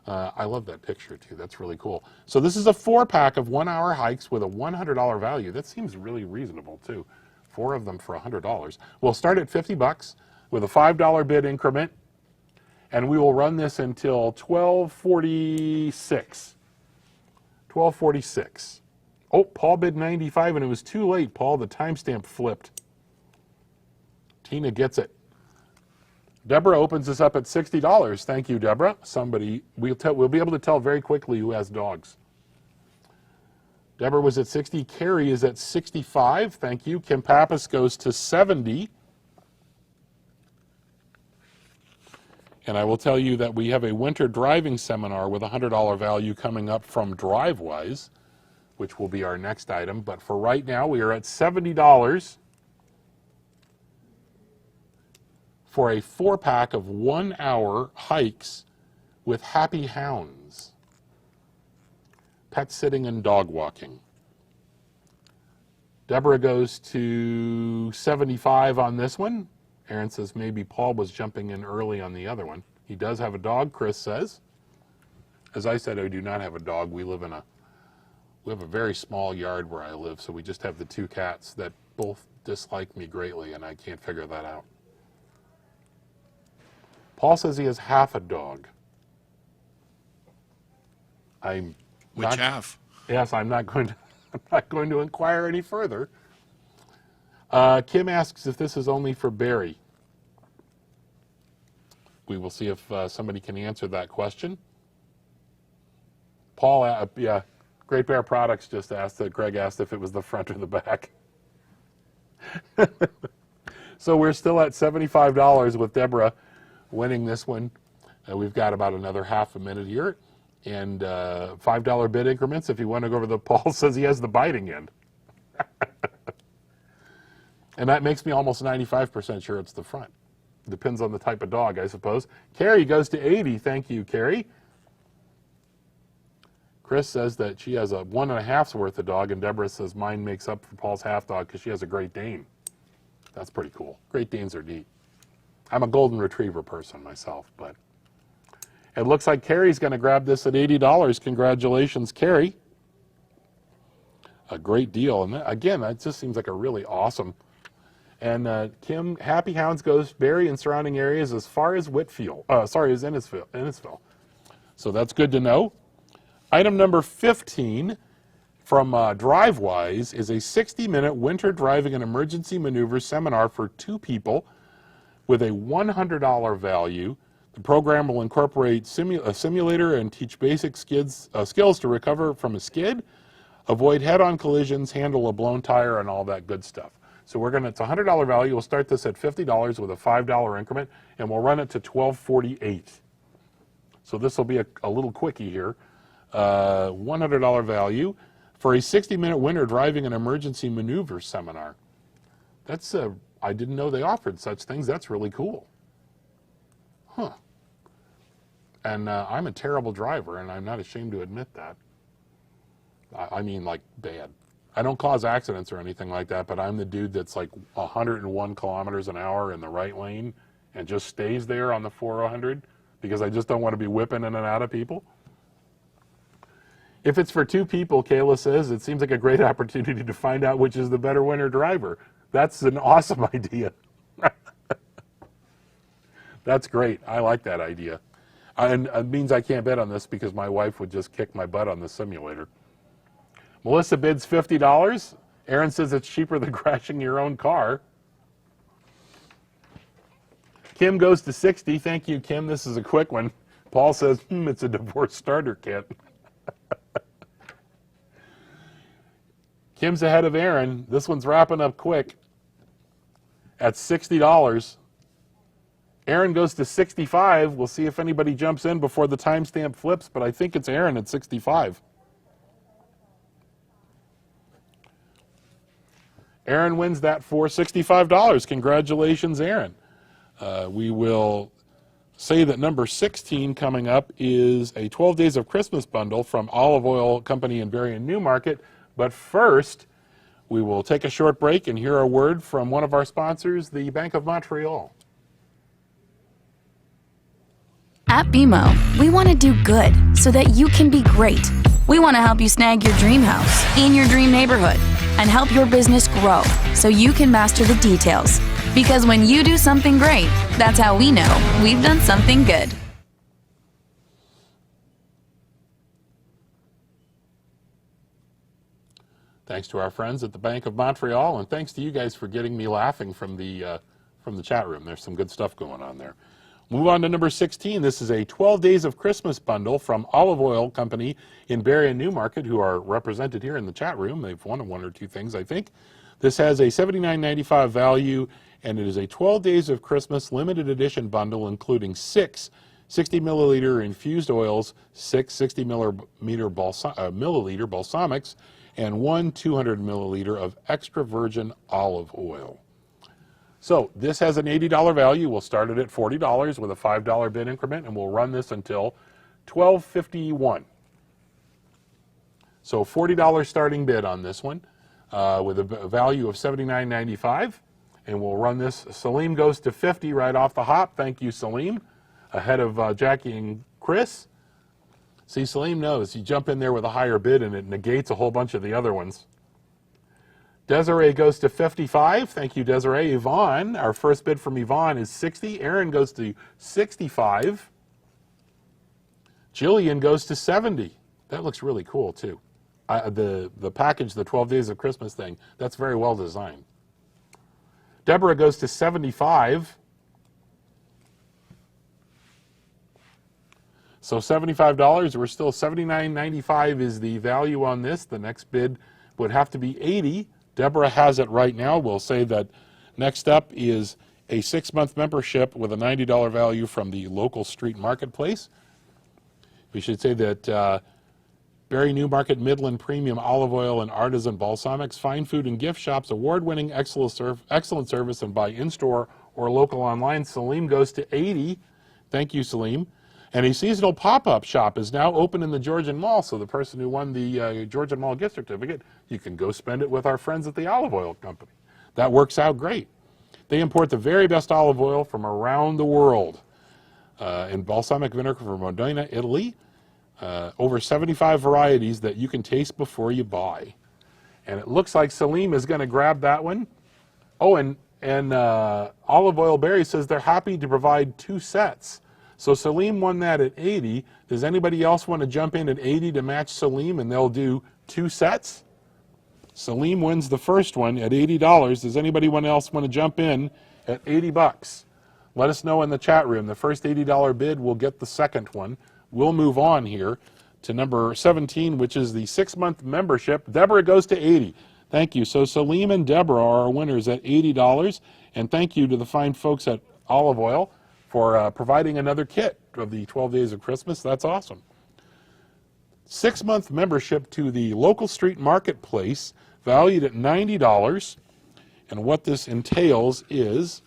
I love that picture, too. That's really cool. So this is a 4-pack of 1-hour hikes with a $100 value. That seems really reasonable, too. 4 of them for $100. We'll start at $50 with a $5 bid increment, and we will run this until $12.46. $12.46. Oh, Paul bid $95, and it was too late, Paul. The timestamp flipped. Tina gets it. Deborah opens this up at $60. Thank you, Deborah. Somebody, we'll be able to tell very quickly who has dogs. Deborah was at 60. Carrie is at 65. Thank you. Kim Pappas goes to 70. And I will tell you that we have a winter driving seminar with a $100 value coming up from DriveWise, which will be our next item. But for right now, we are at $70. for a 4-pack of 1-hour hikes with happy hounds. Pet sitting and dog walking. Deborah goes to 75 on this one. Aaron says maybe Paul was jumping in early on the other one. He does have a dog, Chris says. As I said, I do not have a dog. We have a very small yard where I live, so we just have the 2 cats that both dislike me greatly, and I can't figure that out. Paul says he has half a dog. Which half? Yes, I'm not going to inquire any further. Kim asks if this is only for Barrie. We will see if somebody can answer that question. Paul, yeah, Great Bear Products just asked that Greg asked if it was the front or the back. So we're still at $75 with Deborah winning this one. We've got about another half a minute here. And $5 bid increments if you want to go over the... Paul says he has the biting end. And that makes me almost 95% sure it's the front. Depends on the type of dog, I suppose. Carrie goes to 80. Thank you, Carrie. Chris says that she has a 1.5's worth of dog, and Deborah says mine makes up for Paul's half dog because she has a Great Dane. That's pretty cool. Great Danes are neat. I'm a Golden Retriever person myself, but it looks like Carrie's going to grab this at $80. Congratulations, Carrie. A great deal. And again, that just seems like a really awesome. And Kim, Happy Hounds goes Barrie and surrounding areas as far as Whitfield. As Innisfil. So that's good to know. Item number 15 from DriveWise is a 60-minute winter driving and emergency maneuver seminar for 2 people with a $100 value. The program will incorporate a simulator and teach basic skills to recover from a skid, avoid head-on collisions, handle a blown tire, and all that good stuff. So it's a $100 value. We'll start this at $50 with a $5 increment, and we'll run it to $12.48. So this will be a little quickie here. $100 value for a 60-minute winter driving and emergency maneuver seminar. That's I didn't know they offered such things. That's really cool. Huh. And I'm a terrible driver, and I'm not ashamed to admit that. I mean, like, bad. I don't cause accidents or anything like that, but I'm the dude that's like 101 kilometers an hour in the right lane and just stays there on the 400 because I just don't want to be whipping in and out of people. If it's for 2 people, Kayla says, it seems like a great opportunity to find out which is the better winter driver. That's an awesome idea. That's great. I like that idea. And it means I can't bet on this because my wife would just kick my butt on the simulator. Melissa bids $50. Aaron says it's cheaper than crashing your own car. Kim goes to 60. Thank you, Kim. This is a quick one. Paul says, it's a divorce starter kit. Kim's ahead of Aaron. This one's wrapping up quick at $60. Aaron goes to 65. We'll see if anybody jumps in before the timestamp flips, but I think it's Aaron at 65. Aaron wins that for $65. Congratulations, Aaron. We will say that number 16 coming up is a 12 Days of Christmas bundle from Olive Oil Company in Barrie and Newmarket. But first, we will take a short break and hear a word from one of our sponsors, the Bank of Montreal. At BMO, we want to do good so that you can be great. We want to help you snag your dream house in your dream neighborhood and help your business grow so you can master the details. Because when you do something great, that's how we know we've done something good. Thanks to our friends at the Bank of Montreal, and thanks to you guys for getting me laughing from the chat room. There's some good stuff going on there. Move on to number 16. This is a 12 Days of Christmas bundle from Olive Oil Company in Barrie and Newmarket, who are represented here in the chat room. They've won one or two things, I think. This has a $79.95 value, and it is a 12 Days of Christmas limited edition bundle, including 6 60-milliliter infused oils, 6 60-milliliter balsamics, and 1 200 milliliter of extra virgin olive oil. So this has an $80 value. We'll start it at $40 with a $5 bid increment, and we'll run this until $12.51. So $40 starting bid on this one with a value of $79.95, and we'll run this. Salim goes to 50 right off the hop. Thank you, Salim, ahead of Jackie and Chris. See, Salim knows you jump in there with a higher bid and it negates a whole bunch of the other ones. Desiree goes to 55. Thank you, Desiree. Yvonne, our first bid from Yvonne is 60. Aaron goes to 65. Jillian goes to 70. That looks really cool, too. The package, the 12 Days of Christmas thing, that's very well designed. Deborah goes to 75. So $75, we're still $79.95 is the value on this. The next bid would have to be $80. Deborah has it right now. We'll say that next up is a 6-month membership with a $90 value from the local street marketplace. We should say that Barrie Newmarket Midland Premium Olive Oil and Artisan Balsamics, fine food and gift shops, award-winning excellent service, and buy in-store or local online. Salim goes to 80. Thank you, Salim. And a seasonal pop-up shop is now open in the Georgian Mall, so the person who won the Georgian Mall gift certificate, you can go spend it with our friends at the Olive Oil Company. That works out great. They import the very best olive oil from around the world. In balsamic vinegar from Modena, Italy. Over 75 varieties that you can taste before you buy. And it looks like Salim is going to grab that one. Oh, and Olive Oil Barrie says they're happy to provide 2 sets. So Salim won that at 80. Does anybody else want to jump in at 80 to match Salim, and they'll do 2 sets? Salim wins the first one at $80. Does anybody else want to jump in at $80? Let us know in the chat room. The first $80 bid will get the second one. We'll move on here to number 17, which is the 6-month membership. Deborah goes to 80. Thank you. So Salim and Deborah are our winners at $80. And thank you to the fine folks at Olive Oil for providing another kit of the 12 Days of Christmas. That's awesome. 6-month membership to the local street marketplace, valued at $90. And what this entails is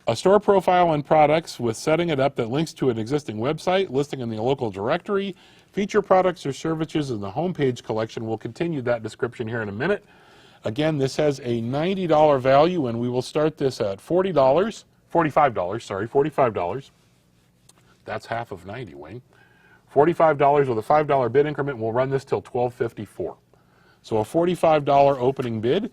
a store profile and products with setting it up that links to an existing website, listing in the local directory, feature products or services in the homepage collection. We'll continue that description here in a minute. Again, this has a $90 value, and we will start this at $45. That's half of 90, Wayne. $45 with a $5 bid increment. We'll run this till $12.54. So a $45 opening bid.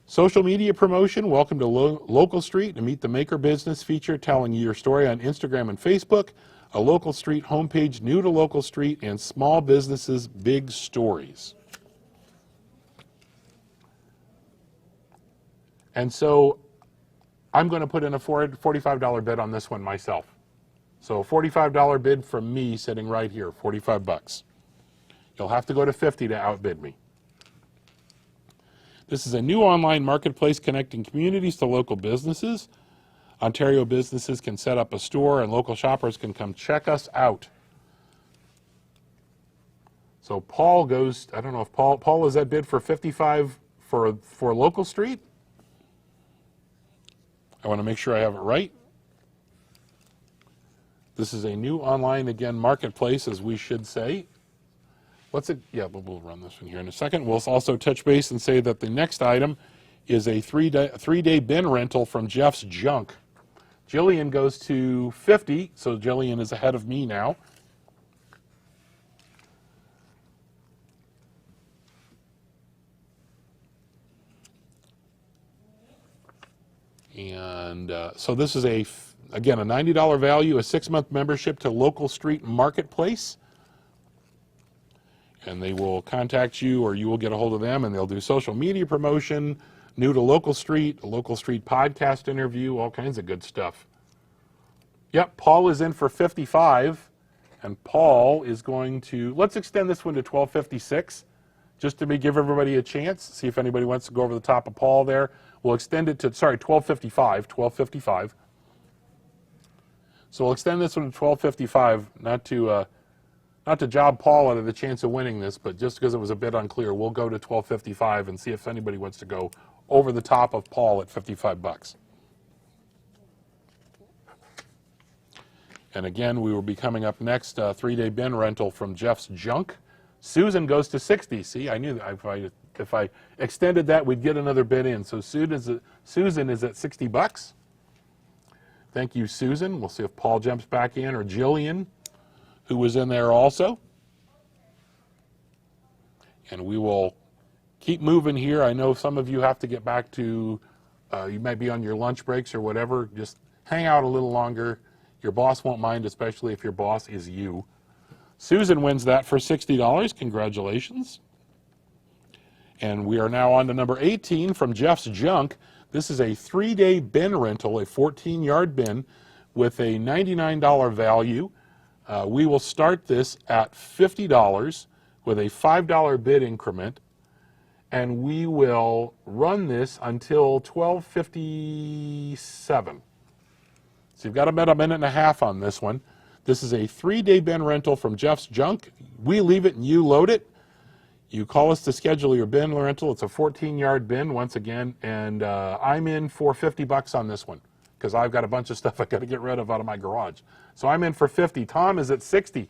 Social media promotion, welcome to Local Street, to meet the Maker Business feature telling your story on Instagram and Facebook, a Local Street homepage new to Local Street, and small businesses' big stories. And so I'm going to put in a $45 bid on this one myself. So a $45 bid from me sitting right here, $45. You'll have to go to 50 to outbid me. This is a new online marketplace connecting communities to local businesses. Ontario businesses can set up a store and local shoppers can come check us out. So Paul goes, I don't know if Paul is that bid for 55 for Local Street? I want to make sure I have it right. This is a new online, again, marketplace, as we should say. What's it? Yeah, but we'll run this one here in a second. We'll also touch base and say that the next item is a three-day bin rental from Jeff's Junk. Jillian goes to 50, so Jillian is ahead of me now. And so this is again, a $90 value, a 6-month membership to Local Street Marketplace. And they will contact you, or you will get a hold of them, and they'll do social media promotion, new to Local Street, a Local Street podcast interview, all kinds of good stuff. Yep, Paul is in for 55, and Paul is going to, let's extend this one to 1256, just to give everybody a chance, see if anybody wants to go over the top of Paul there. We'll extend it to, 1255. So we'll extend this one to 1255, not to not to job Paul out of the chance of winning this, but just because it was a bit unclear, we'll go to $12.55 and see if anybody wants to go over the top of Paul at 55 bucks. And again, we will be coming up next, 3-day bin rental from Jeff's Junk. Susan goes to 60. See, I knew that if I extended that, we'd get another bid in. So Susan is at 60 bucks. Thank you, Susan. We'll see if Paul jumps back in, or Jillian, who was in there also. And we will keep moving here. I know some of you have to get back to, you might be on your lunch breaks or whatever. Just hang out a little longer. Your boss won't mind, especially if your boss is you. Susan wins that for $60. Congratulations. And we are now on to number 18 from Jeff's Junk. This is a 3-day bin rental, a 14-yard bin with a $99 value. We will start this at $50 with a $5 bid increment, and we will run this until $12.57. So you've got about a minute and a half on this one. This is a 3-day bin rental from Jeff's Junk. We leave it and you load it. You call us to schedule your bin rental. It's a 14-yard bin once again, and I'm in for 50 bucks on this one because I've got a bunch of stuff I got to get rid of out of my garage. So I'm in for 50. Tom is at 60.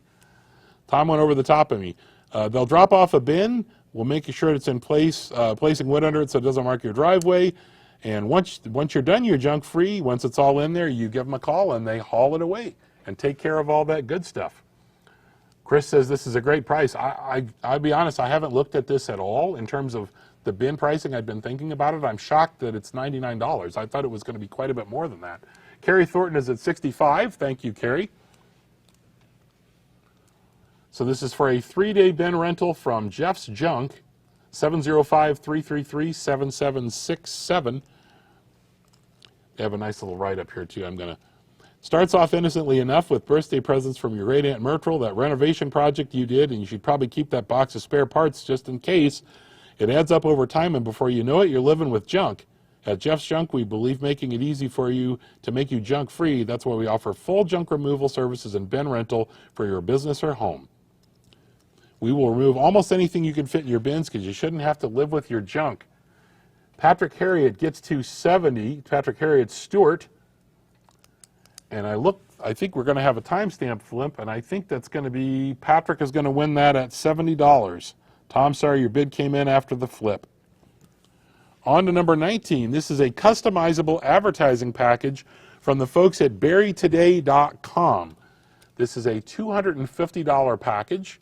Tom went over the top of me. They'll drop off a bin. We'll make sure it's in place, placing wood under it so it doesn't mark your driveway. And once you're done, you're junk free. Once it's all in there, you give them a call and they haul it away and take care of all that good stuff. Chris says this is a great price. I'll be honest, I haven't looked at this at all in terms of the bin pricing. I've been thinking about it. I'm shocked that it's $99. I thought it was going to be quite a bit more than that. Carrie Thornton is at 65. Thank you, Carrie. So this is for a 3-day bin rental from Jeff's Junk, 705-333-7767. They have a nice little write-up here, too. Starts off innocently enough with birthday presents from your great Aunt Myrtle, that renovation project you did, and you should probably keep that box of spare parts just in case. It adds up over time, and before you know it, you're living with junk. At Jeff's Junk, we believe making it easy for you to make you junk-free. That's why we offer full junk removal services and bin rental for your business or home. We will remove almost anything you can fit in your bins because you shouldn't have to live with your junk. Patrick Harriet gets to 70. Patrick Harriet Stewart. And I think we're going to have a timestamp flip, and I think that's going to be, Patrick is going to win that at $70. Tom, sorry, your bid came in after the flip. On to number 19. This is a customizable advertising package from the folks at BarrieToday.com. This is a $250 package,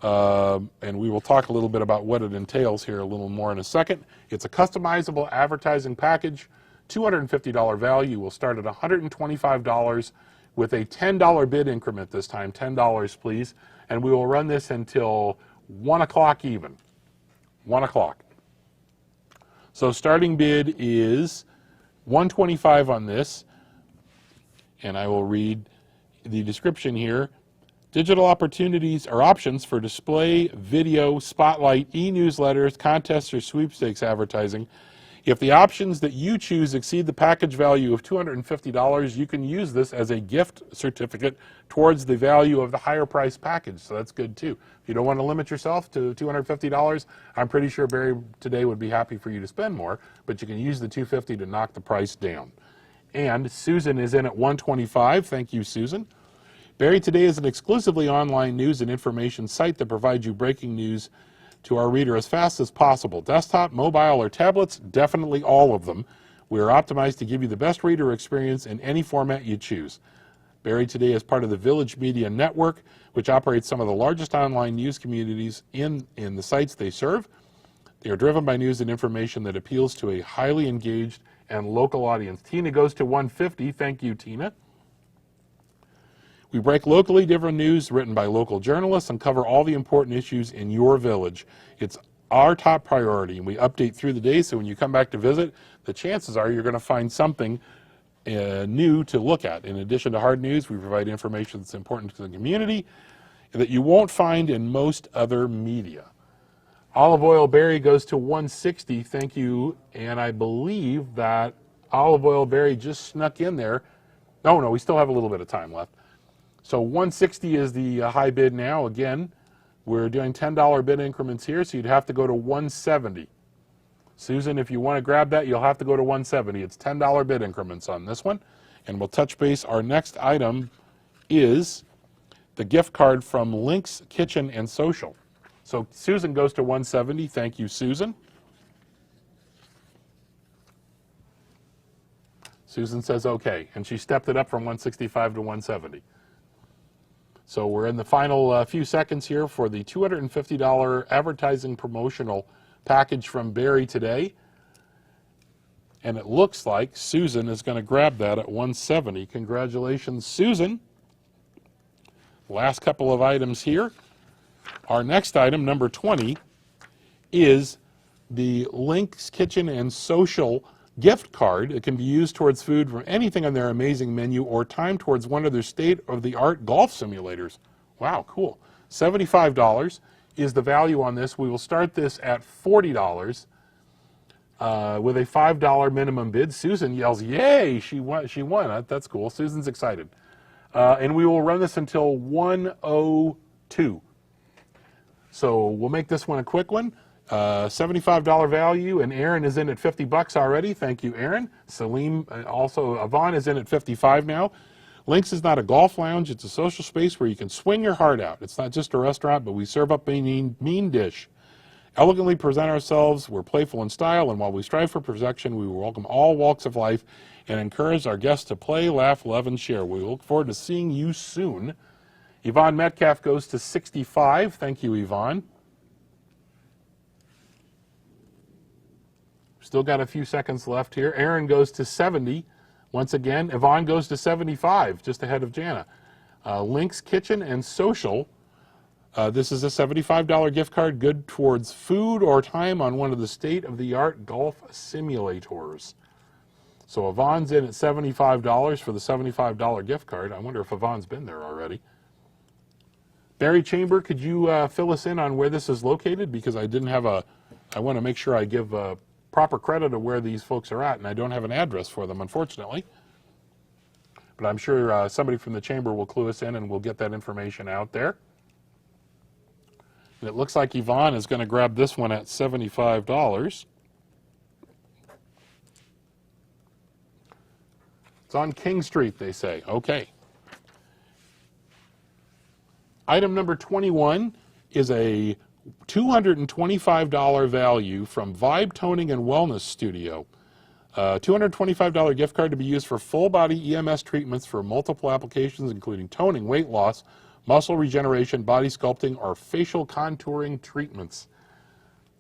and we will talk a little bit about what it entails here a little more in a second. It's a customizable advertising package. $250 value will start at $125 with a $10 bid increment this time, $10 please, and we will run this until 1 o'clock even, 1 o'clock. So starting bid is $125 on this, and I will read the description here. Digital opportunities or options for display, video, spotlight, e-newsletters, contests, or sweepstakes advertising. If the options that you choose exceed the package value of $250, you can use this as a gift certificate towards the value of the higher price package. So that's good too. If you don't want to limit yourself to $250, I'm pretty sure Barrie Today would be happy for you to spend more, but you can use the $250 to knock the price down. And Susan is in at $125. Thank you, Susan. Barrie Today is an exclusively online news and information site that provides you breaking news to our reader as fast as possible. Desktop, mobile, or tablets, definitely all of them. We are optimized to give you the best reader experience in any format you choose. Barrie Today is part of the Village Media Network, which operates some of the largest online news communities in the sites they serve. They are driven by news and information that appeals to a highly engaged and local audience. Tina goes to 150. Thank you, Tina. We break locally different news written by local journalists and cover all the important issues in your village. It's our top priority, and we update through the day, so when you come back to visit, the chances are you're going to find something new to look at. In addition to hard news, we provide information that's important to the community that you won't find in most other media. Olive Oil Barrie goes to 160. Thank you. And I believe that Olive Oil Barrie just snuck in there. No, we still have a little bit of time left. So 160 is the high bid now. Again, we're doing $10 bid increments here, so you'd have to go to 170. Susan, if you want to grab that, you'll have to go to 170. It's $10 bid increments on this one. And we'll touch base. Our next item is the gift card from Link's Kitchen and Social. So Susan goes to 170. Thank you, Susan. Susan says okay, and she stepped it up from 165 to 170. So we're in the final few seconds here for the $250 advertising promotional package from Barrie today. And it looks like Susan is going to grab that at 170. Congratulations, Susan. Last couple of items here. Our next item, number 20, is the Link's Kitchen and Social gift card. It can be used towards food from anything on their amazing menu or time towards one of their state-of-the-art golf simulators. Wow, cool. $75 is the value on this. We will start this at $40 with a $5 minimum bid. Susan yells, yay, she won. That's cool. Susan's excited. And we will run this until 1:02. So we'll make this one a quick one. $75 value, and Aaron is in at $50 already. Thank you, Aaron. Salim, also Yvonne is in at $55 now. Link's is not a golf lounge. It's a social space where you can swing your heart out. It's not just a restaurant, but we serve up a mean dish. Elegantly present ourselves. We're playful in style, and while we strive for perfection, we welcome all walks of life and encourage our guests to play, laugh, love, and share. We look forward to seeing you soon. Yvonne Metcalf goes to 65. Thank you, Yvonne. Still got a few seconds left here. Aaron goes to 70. Once again, Yvonne goes to 75, just ahead of Jana. Link's Kitchen and Social. This is a $75 gift card good towards food or time on one of the state-of-the-art golf simulators. So Yvonne's in at $75 for the $75 gift card. I wonder if Yvonne's been there already. Barrie Chamber, could you fill us in on where this is located? Because I want to make sure I give proper credit of where these folks are at, and I don't have an address for them, unfortunately. But I'm sure somebody from the chamber will clue us in, and we'll get that information out there. And it looks like Yvonne is going to grab this one at $75. It's on King Street, they say. Okay. Item number 21 is a $225 value from Vibe Toning and Wellness Studio. $225 gift card to be used for full body EMS treatments for multiple applications, including toning, weight loss, muscle regeneration, body sculpting, or facial contouring treatments.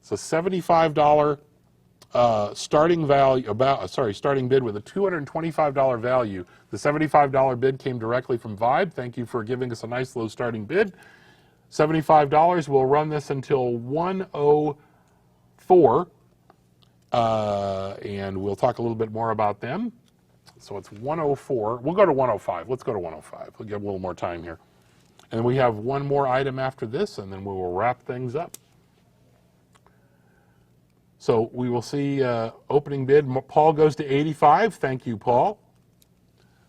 It's a $75 starting bid with a $225 value. The $75 bid came directly from Vibe. Thank you for giving us a nice low starting bid. $75. We'll run this until 1:04, and we'll talk a little bit more about them. So it's 1:04. We'll go to 1:05. Let's go to 1:05. We'll get a little more time here. And we have one more item after this, and then we will wrap things up. So we will see opening bid. Paul goes to 85. Thank you, Paul.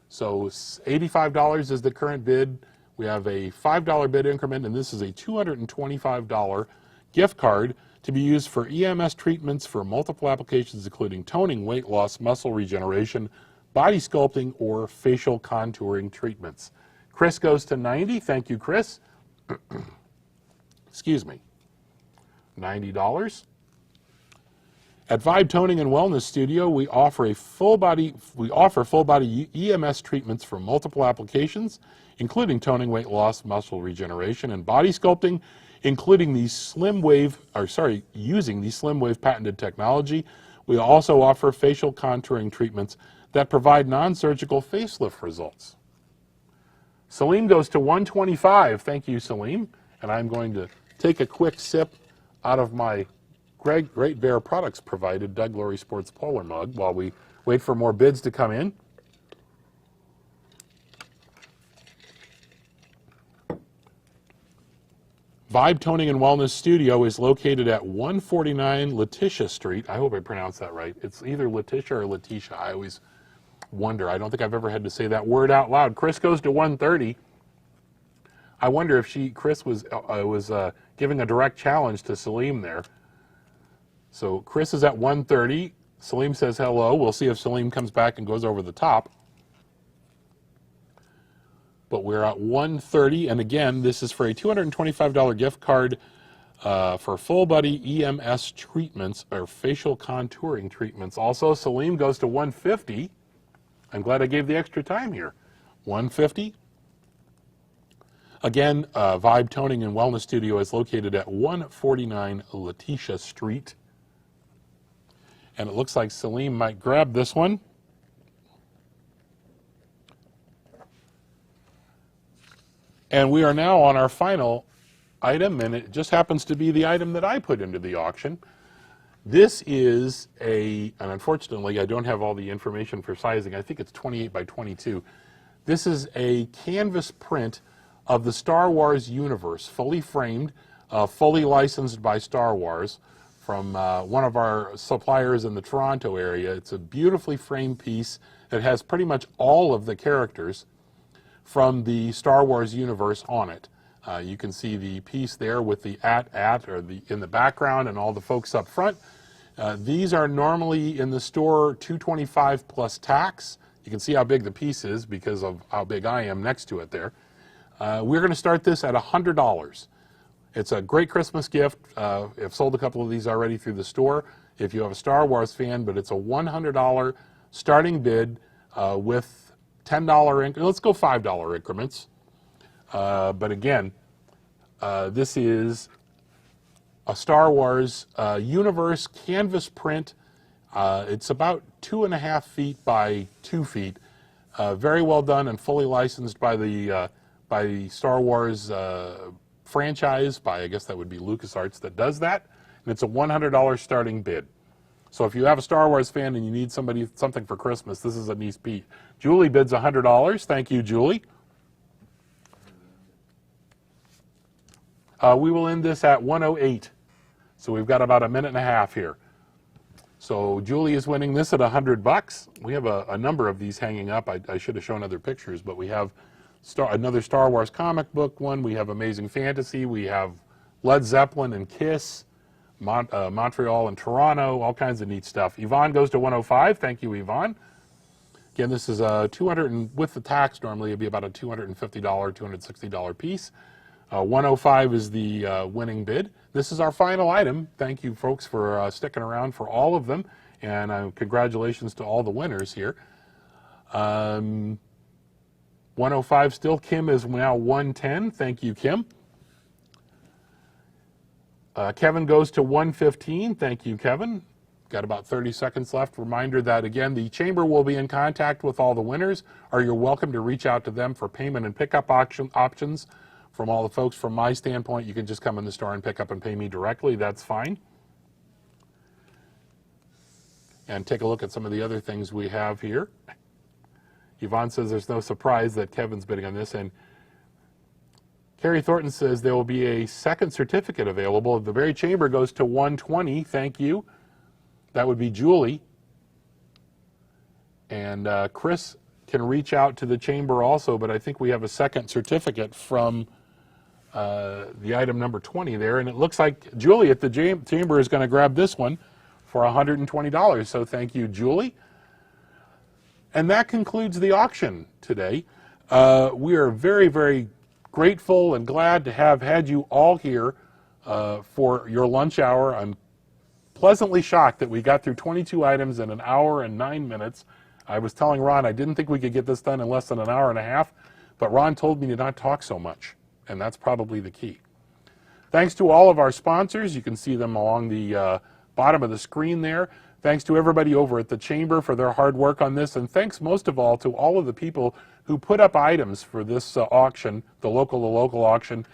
So $85 is the current bid. We have a $5 bid increment, and this is a $225 gift card to be used for EMS treatments for multiple applications, including toning, weight loss, muscle regeneration, body sculpting, or facial contouring treatments. Chris goes to 90. Thank you, Chris. Excuse me. $90. At Vibe Toning and Wellness Studio, we offer full body EMS treatments for multiple applications, including toning, weight loss, muscle regeneration, and body sculpting, including the using the Slim Wave patented technology. We also offer facial contouring treatments that provide non-surgical facelift results. Salim goes to 125. Thank you, Salim. And I'm going to take a quick sip out of my Great Bear Products provided Doug Laurie Sports Polar mug while we wait for more bids to come in. Vibe Toning and Wellness Studio is located at 149 Letitia Street. I hope I pronounced that right. It's either Letitia or Letitia. I always wonder. I don't think I've ever had to say that word out loud. Chris goes to 130. I wonder if Chris was giving a direct challenge to Salim there. So Chris is at 130. Salim says hello. We'll see if Salim comes back and goes over the top. But we're at 130, and again, this is for a $225 gift card for full body EMS treatments or facial contouring treatments. Also, Salim goes to 150. I'm glad I gave the extra time here. 150. Again, Vibe Toning and Wellness Studio is located at 149 Letitia Street. And it looks like Salim might grab this one. And we are now on our final item, and it just happens to be the item that I put into the auction. This is and unfortunately I don't have all the information for sizing. I think it's 28 by 22. This is a canvas print of the Star Wars universe, fully framed, fully licensed by Star Wars from one of our suppliers in the Toronto area. It's a beautifully framed piece that has pretty much all of the characters from the Star Wars universe on it. You can see the piece there with the in the background and all the folks up front. These are normally in the store $225 plus tax. You can see how big the piece is because of how big I am next to it there. We're going to start this at $100. It's a great Christmas gift. I've sold a couple of these already through the store if you have a Star Wars fan, but it's a $100 starting bid with $10 let's go $5 increments. But again, this is a Star Wars universe canvas print. It's about 2.5 feet by 2 feet. Very well done and fully licensed by the Star Wars franchise, I guess that would be LucasArts that does that. And it's a $100 starting bid. So if you have a Star Wars fan and you need something for Christmas, this is a nice piece. Julie bids $100. Thank you, Julie. We will end this at 108. So we've got about a minute and a half here. So Julie is winning this at $100. We have a number of these hanging up. I should have shown other pictures, but we have another Star Wars comic book one. We have Amazing Fantasy. We have Led Zeppelin and Kiss. Montreal and Toronto, all kinds of neat stuff. Yvonne goes to 105. Thank you, Yvonne. Again, this is a with the tax, normally it'd be about a $250, $260 piece. 105 is the winning bid. This is our final item. Thank you, folks, for sticking around for all of them, and congratulations to all the winners here. 105 still. Kim is now 110. Thank you, Kim. Kevin goes to 115. Thank you, Kevin. Got about 30 seconds left. Reminder that, again, the Chamber will be in contact with all the winners, or you're welcome to reach out to them for payment and pickup options. From all the folks, from my standpoint, you can just come in the store and pick up and pay me directly. That's fine. And take a look at some of the other things we have here. Yvonne says there's no surprise that Kevin's bidding on this, and Carrie Thornton says there will be a second certificate available. The Barrie Chamber goes to 120. Thank you. That would be Julie. And Chris can reach out to the Chamber also, but I think we have a second certificate from the item number 20 there. And it looks like Julie at the Chamber is going to grab this one for $120. So thank you, Julie. And that concludes the auction today. We are very, very grateful and glad to have had you all here for your lunch hour. I'm pleasantly shocked that we got through 22 items in an hour and 9 minutes. I was telling Ron I didn't think we could get this done in less than an hour and a half, but Ron told me to not talk so much, and that's probably the key. Thanks to all of our sponsors. You can see them along the bottom of the screen there. Thanks to everybody over at the Chamber for their hard work on this, and thanks most of all to all of the people who put up items for this auction, the local auction,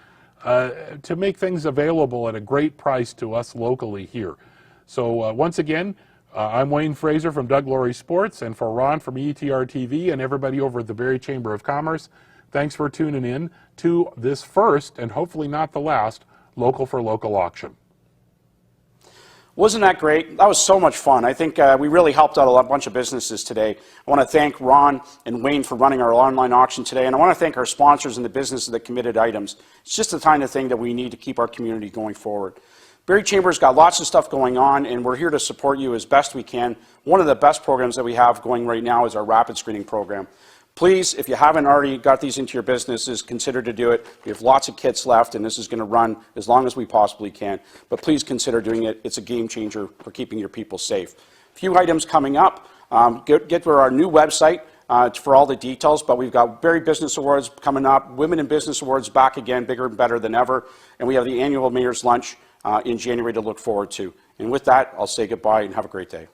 to make things available at a great price to us locally here. So once again, I'm Wayne Fraser from Doug Laurie Sports, and for Ron from ETRTV and everybody over at the Barrie Chamber of Commerce, thanks for tuning in to this first, and hopefully not the last, Local for Local auction. Wasn't that great? That was so much fun. I think we really helped out a bunch of businesses today. I want to thank Ron and Wayne for running our online auction today, and I want to thank our sponsors and the businesses that committed items. It's just the kind of thing that we need to keep our community going forward. Barrie Chamber's got lots of stuff going on, and we're here to support you as best we can. One of the best programs that we have going right now is our rapid screening program. Please, if you haven't already got these into your businesses, consider to do it. We have lots of kits left, and this is going to run as long as we possibly can. But please consider doing it. It's a game changer for keeping your people safe. A few items coming up. Get to our new website for all the details, but we've got Barrie Business Awards coming up, Women in Business Awards back again, bigger and better than ever, and we have the annual Mayor's Lunch in January to look forward to. And with that, I'll say goodbye and have a great day.